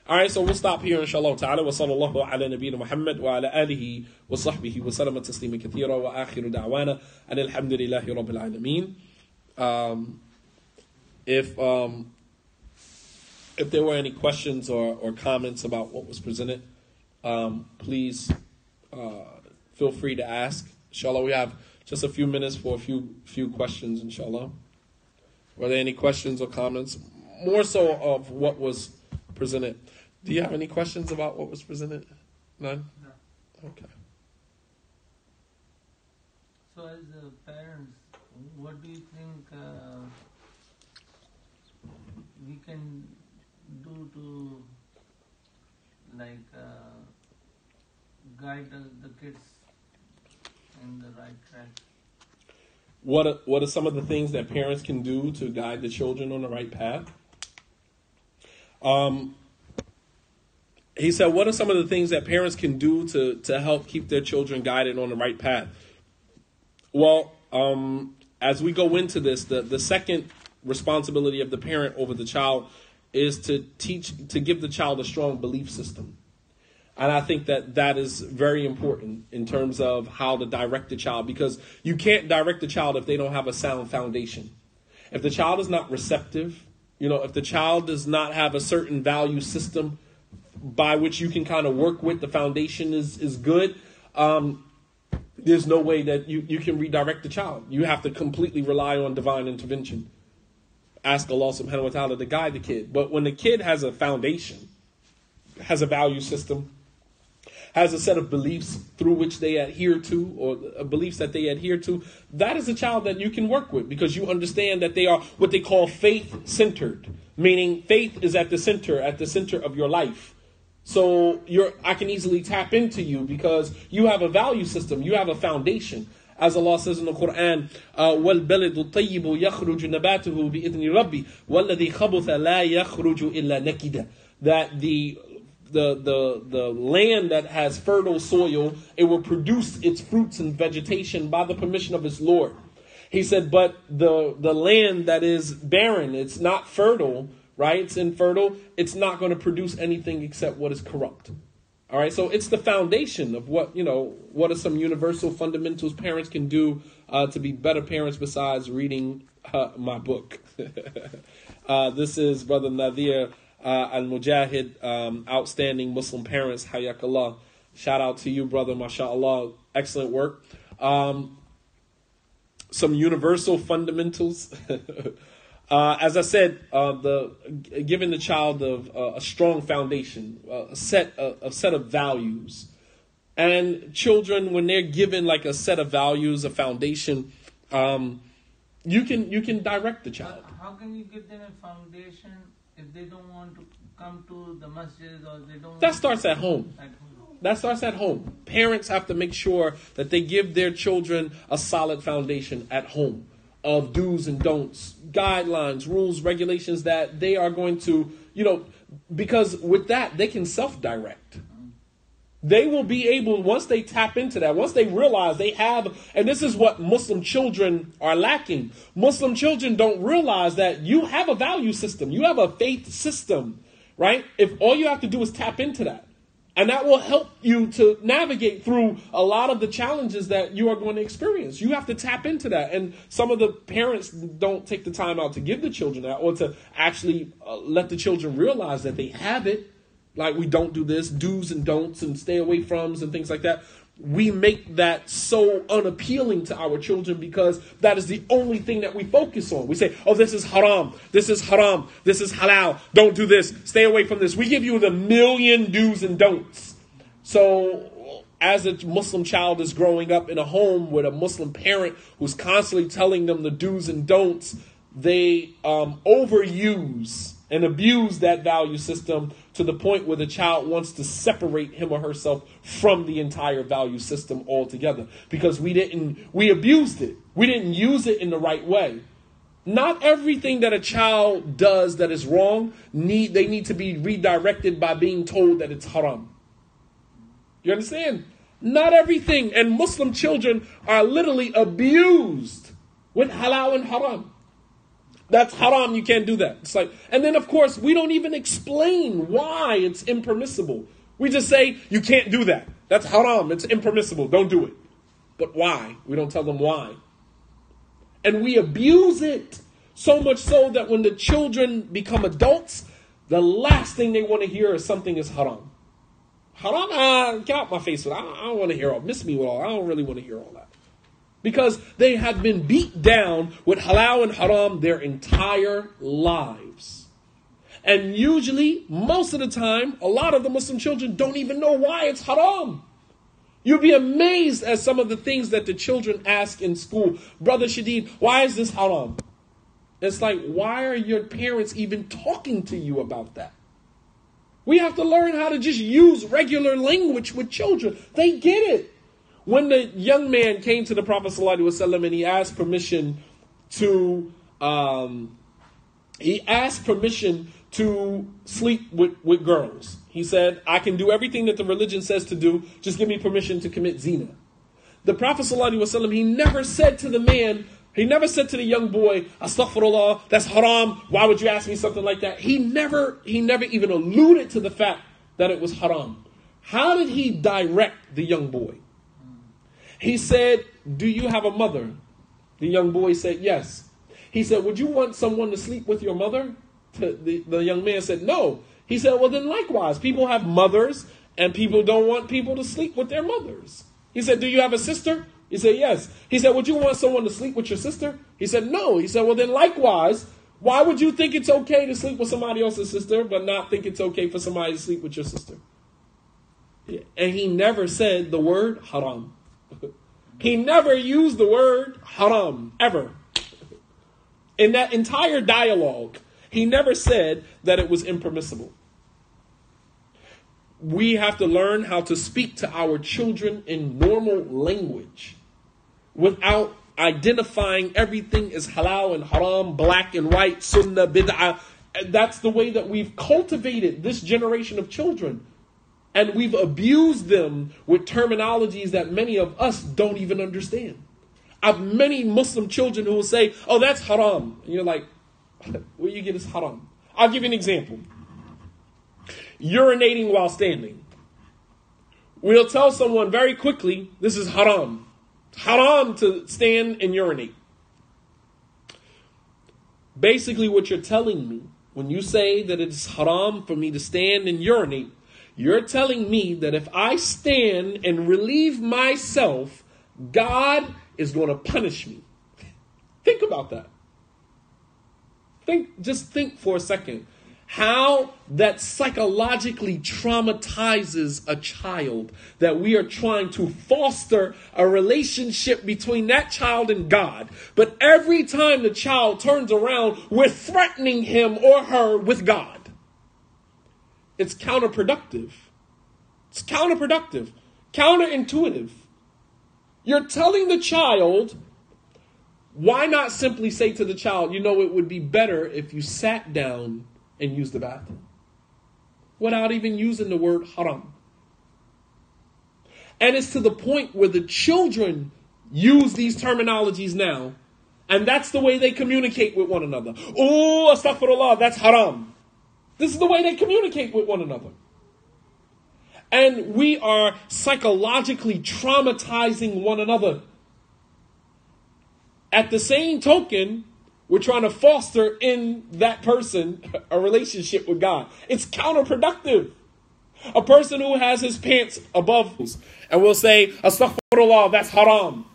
All right, so we'll stop here, inshallah ta'ala. Wa sallallahu ala nabiyyina Muhammad wa ala alihi wa sahbihi wa salama taslima kathira wa akhiru da'wana and alhamdulillahi rabbil alameen. If there were any questions or comments about what was presented, please feel free to ask. Inshallah, we have just a few minutes for a few questions, inshallah. Were there any questions or comments? More so of what was presented. Do you have any questions about what was presented? None? No. Okay. So as parents, what do you think we can do to guide the kids in the right track? What are some of the things that parents can do to guide the children on the right path? He said, what are some of the things that parents can do to help keep their children guided on the right path? Well, as we go into this, the second responsibility of the parent over the child is to give the child a strong belief system. And I think that is very important in terms of how to direct the child, because you can't direct the child if they don't have a sound foundation. If the child is not receptive, if the child does not have a certain value system by which you can kind of work with, the foundation is good, there's no way that you can redirect the child. You have to completely rely on divine intervention. Ask Allah subhanahu wa ta'ala to guide the kid. But when the kid has a foundation, has a value system, has a set of beliefs through which they adhere to, or beliefs that they adhere to, that is a child that you can work with, because you understand that they are what they call faith-centered, meaning faith is at the center of your life. So I can easily tap into you because you have a value system, you have a foundation. As Allah says in the Quran, وَالْبَلَدُ الطَّيِّبُ يَخْرُجُ نَبَاتُهُ بِإِذْنِ رَبِّي وَالَّذِي خَبُثَ لَا يَخْرُجُ إِلَّا نَكِدًا. That the land that has fertile soil, it will produce its fruits and vegetation by the permission of its Lord. He said, but the land that is barren, it's not fertile, right? It's infertile. It's not going to produce anything except what is corrupt. All right, so it's the foundation of what are some universal fundamentals parents can do to be better parents besides reading my book. This is Brother Nadir Al-Mujahid, Outstanding Muslim Parents, Hayakallah. Shout out to you, brother, mashallah, excellent work. Some universal fundamentals. As I said, giving the child a strong foundation, a set of values, and children, when they're given like a set of values, a foundation, you can direct the child. How can you give them a foundation if they don't want to come to the masjid or they don't? That starts at home. That starts at home. Parents have to make sure that they give their children a solid foundation at home of do's and don'ts, guidelines, rules, regulations that they are going to, because with that, they can self-direct. They will be able, once they tap into that, once they realize they have, and this is what Muslim children are lacking. Muslim children don't realize that you have a value system. You have a faith system, right? If all you have to do is tap into that. And that will help you to navigate through a lot of the challenges that you are going to experience. You have to tap into that. And some of the parents don't take the time out to give the children that, or to actually let the children realize that they have it. Like, we don't do this, do's and don'ts, and stay away from's and things like that. We make that so unappealing to our children because that is the only thing that we focus on. We say, oh, this is haram, this is haram, this is halal, don't do this, stay away from this. We give you the million do's and don'ts. So as a Muslim child is growing up in a home with a Muslim parent who's constantly telling them the do's and don'ts, they overuse and abuse that value system to the point where the child wants to separate him or herself from the entire value system altogether. Because we abused it. We didn't use it in the right way. Not everything that a child does that is wrong, they need to be redirected by being told that it's haram. You understand? Not everything. And Muslim children are literally abused with halal and haram. That's haram, you can't do that. It's like, and then of course, we don't even explain why it's impermissible. We just say, you can't do that. That's haram, it's impermissible, don't do it. But why? We don't tell them why. And we abuse it so much so that when the children become adults, the last thing they want to hear is something is haram. Haram, get out my face with it. I don't want to hear all, miss me with all, I don't really want to hear all that. Because they have been beat down with halal and haram their entire lives. And usually, most of the time, a lot of the Muslim children don't even know why it's haram. You'll be amazed at some of the things that the children ask in school. Brother Shadid, why is this haram? It's like, why are your parents even talking to you about that? We have to learn how to just use regular language with children. They get it. When the young man came to the Prophet ﷺ and he asked permission to sleep with girls. He said, I can do everything that the religion says to do. Just give me permission to commit zina. The Prophet ﷺ, he never said to the young boy, astaghfirullah, that's haram. Why would you ask me something like that? He never even alluded to the fact that it was haram. How did he direct the young boy? He said, do you have a mother? The young boy said, yes. He said, would you want someone to sleep with your mother? The young man said, no. He said, well, then likewise, people have mothers and people don't want people to sleep with their mothers. He said, do you have a sister? He said, yes. He said, would you want someone to sleep with your sister? He said, no. He said, well, then likewise, why would you think it's okay to sleep with somebody else's sister, but not think it's okay for somebody to sleep with your sister? And he never said the word haram. He never used the word haram, ever. In that entire dialogue, he never said that it was impermissible. We have to learn how to speak to our children in normal language without identifying everything as halal and haram, black and white, sunnah, bid'ah. That's the way that we've cultivated this generation of children. And we've abused them with terminologies that many of us don't even understand. I've many Muslim children who will say, oh, that's haram. And you're like, where you get this haram? I'll give you an example. Urinating while standing. We'll tell someone very quickly, this is haram. It's haram to stand and urinate. Basically, what you're telling me, when you say that it's haram for me to stand and urinate, you're telling me that if I stand and relieve myself, God is going to punish me. Think about that. Just think for a second. How that psychologically traumatizes a child, that we are trying to foster a relationship between that child and God. But every time the child turns around, we're threatening him or her with God. It's counterproductive. It's counterproductive. Counterintuitive. You're telling the child, why not simply say to the child, it would be better if you sat down and use the bathroom, without even using the word haram. And it's to the point where the children use these terminologies now, and that's the way they communicate with one another. Oh, astaghfirullah, that's haram. This is the way they communicate with one another. And we are psychologically traumatizing one another. At the same token, we're trying to foster in that person a relationship with God. It's counterproductive. A person who has his pants above and will say, astaghfirullah, that's haram.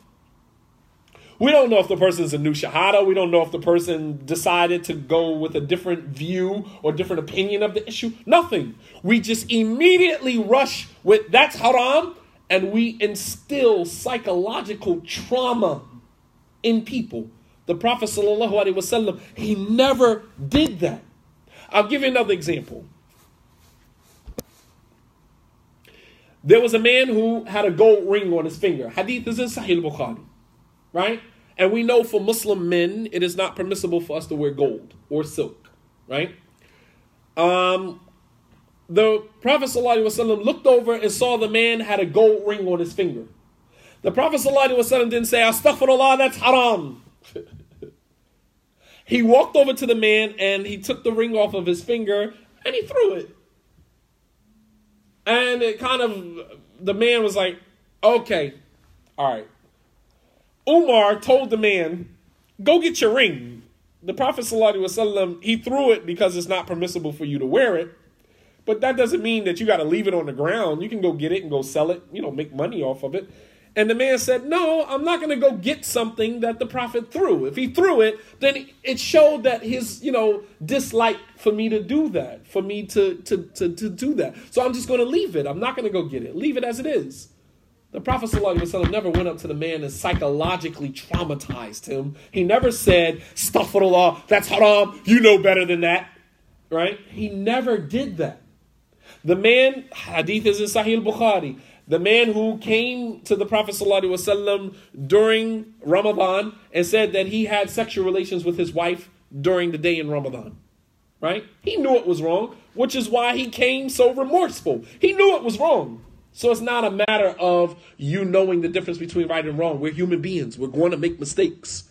We don't know if the person's a new shahada. We don't know if the person decided to go with a different view or different opinion of the issue. Nothing. We just immediately rush with that's haram, and we instill psychological trauma in people. The Prophet ﷺ, he never did that. I'll give you another example. There was a man who had a gold ring on his finger. Hadith is in Sahih Bukhari, right? And we know for Muslim men, it is not permissible for us to wear gold or silk, right? The Prophet ﷺ looked over and saw the man had a gold ring on his finger. The Prophet ﷺ didn't say, astaghfirullah, that's haram. He walked over to the man and he took the ring off of his finger and he threw it. And the man was like, okay, all right. Umar told the man, go get your ring. The Prophet ﷺ, he threw it because it's not permissible for you to wear it. But that doesn't mean that you got to leave it on the ground. You can go get it and go sell it, make money off of it. And the man said, no, I'm not going to go get something that the Prophet threw. If he threw it, then it showed that his, dislike for me to do that, for me to do that. So I'm just going to leave it. I'm not going to go get it. Leave it as it is. The Prophet ﷺ never went up to the man and psychologically traumatized him. He never said, astaghfirullah, that's haram. You know better than that. Right? He never did that. The man, hadith is in Sahih Bukhari, the man who came to the Prophet ﷺ during Ramadan and said that he had sexual relations with his wife during the day in Ramadan. Right? He knew it was wrong, which is why he came so remorseful. He knew it was wrong. So it's not a matter of you knowing the difference between right and wrong. We're human beings. We're going to make mistakes.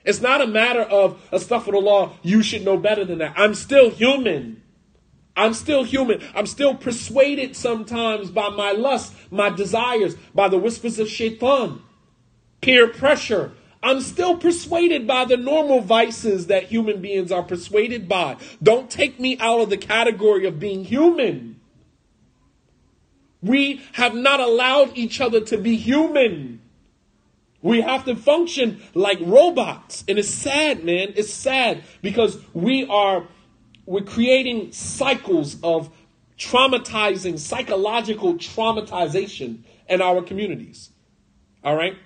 It's not a matter of, astaghfirullah, you should know better than that. I'm still human. I'm still human. I'm still persuaded sometimes by my lust, my desires, by the whispers of shaitan, peer pressure. I'm still persuaded by the normal vices that human beings are persuaded by. Don't take me out of the category of being human. We have not allowed each other to be human. We have to function like robots. And it's sad, man. It's sad because we're creating cycles of traumatizing, psychological traumatization in our communities. All right?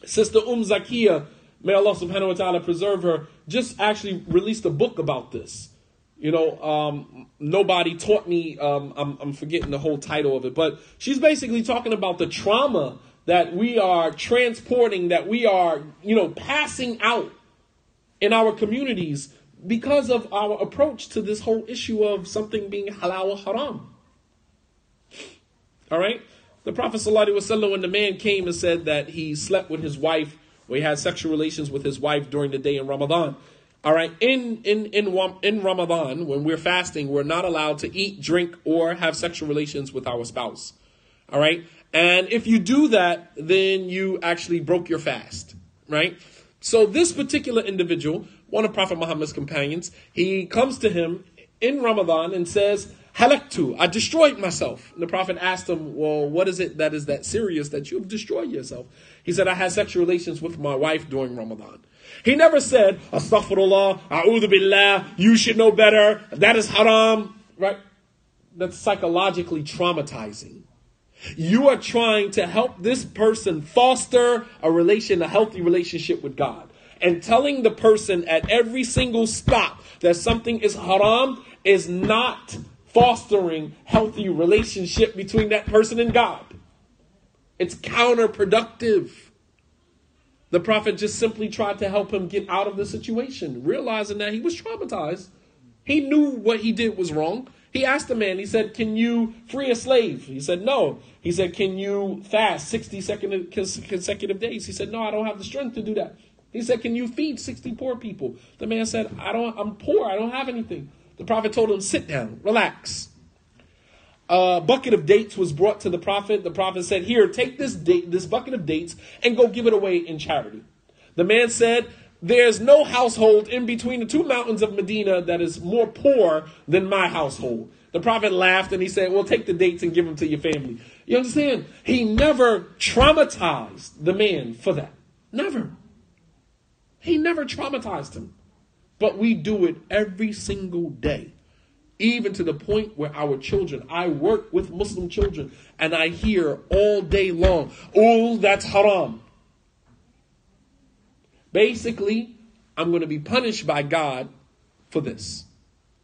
Sister Zakiya, may Allah subhanahu wa ta'ala preserve her, just actually released a book about this. Nobody taught me, I'm forgetting the whole title of it, but she's basically talking about the trauma that we are transporting, that we are, passing out in our communities because of our approach to this whole issue of something being halal or haram. All right? The Prophet ﷺ, when the man came and said that he slept with his wife, or he had sexual relations with his wife during the day in Ramadan, All right, in Ramadan, when we're fasting, we're not allowed to eat, drink, or have sexual relations with our spouse. All right, and if you do that, then you actually broke your fast. Right. So this particular individual, one of Prophet Muhammad's companions, he comes to him in Ramadan and says, "Halaktu, I destroyed myself." And the Prophet asked him, "Well, what is it that is that serious that you've destroyed yourself?" He said, "I had sexual relations with my wife during Ramadan." He never said, "Astaghfirullah, a'udhu billah, you should know better, that is haram." Right? That's psychologically traumatizing. You are trying to help this person foster a healthy relationship with God. And telling the person at every single stop that something is haram is not fostering healthy relationship between that person and God. It's counterproductive. The Prophet just simply tried to help him get out of the situation, realizing that he was traumatized. He knew what he did was wrong. He asked the man, he said, "Can you free a slave?" He said, "No." He said, "Can you fast 60 consecutive days?" He said, "No, I don't have the strength to do that." He said, "Can you feed 60 poor people?" The man said, I'm poor. I don't have anything." The Prophet told him, "Sit down, relax." A bucket of dates was brought to the Prophet. The Prophet said, "Here, take this bucket of dates and go give it away in charity." The man said, "There's no household in between the two mountains of Medina that is more poor than my household." The Prophet laughed and he said, "Well, take the dates and give them to your family." You understand? He never traumatized the man for that. Never. He never traumatized him. But we do it every single day. Even to the point where our children, I work with Muslim children, and I hear all day long, "Oh, that's haram." Basically, I'm going to be punished by God for this.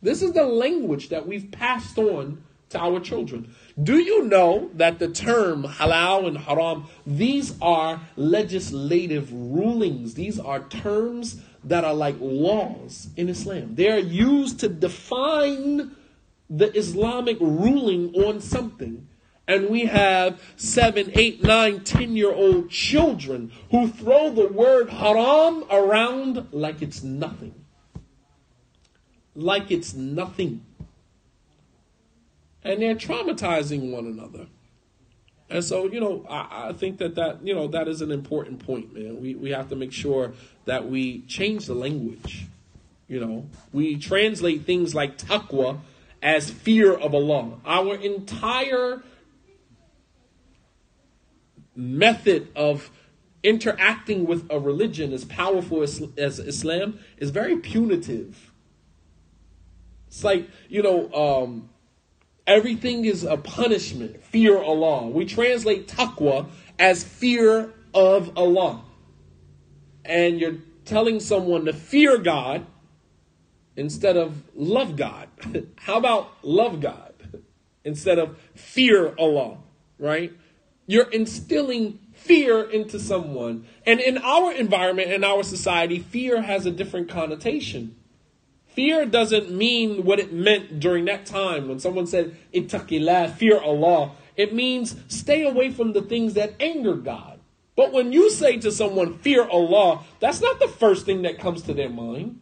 This is the language that we've passed on to our children. Do you know that the term halal and haram, these are legislative rulings. These are terms that are like laws in Islam. They are used to define the Islamic ruling on something. And we have 7, 8, 9, 10-year-old children who throw the word haram around like it's nothing. Like it's nothing. And they're traumatizing one another. And so, I think that is an important point, man. We have to make sure that we change the language. We translate things like taqwa as fear of Allah. Our entire method of interacting with a religion as powerful as Islam is very punitive. It's like, everything is a punishment. Fear Allah. We translate taqwa as fear of Allah. And you're telling someone to fear God instead of love God. How about love God instead of fear Allah, right? You're instilling fear into someone. And in our environment, in our society, fear has a different connotation. Fear doesn't mean what it meant during that time when someone said, "Ittaqillah," fear Allah. It means stay away from the things that anger God. But when you say to someone, "Fear Allah," that's not the first thing that comes to their mind.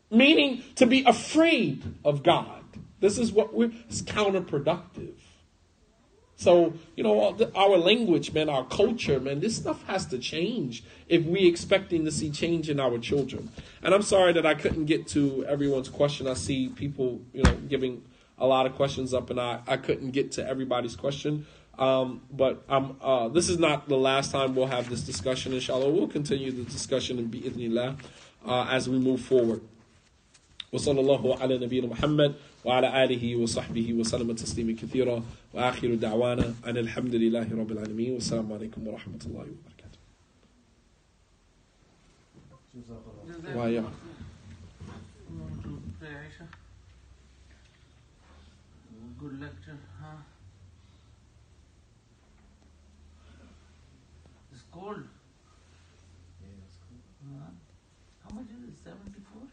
Meaning to be afraid of God. This is it's counterproductive. So, our language, man, our culture, man, this stuff has to change if we're expecting to see change in our children. And I'm sorry that I couldn't get to everyone's question. I see people, giving a lot of questions up, and I couldn't get to everybody's question. But this is not the last time we'll have this discussion, inshallah. We'll continue the discussion in bi'idhnillah as we move forward. وصلى الله على نبينا محمد وعلى آله وصحبه وسلم تسليما كثيرا وآخر دعوانا أن الحمد لله رب العالمين والسلام عليكم ورحمة الله وبركاته. ويا. Good lecture, huh? It's cold. Yeah, it's cool. How much is it? 74?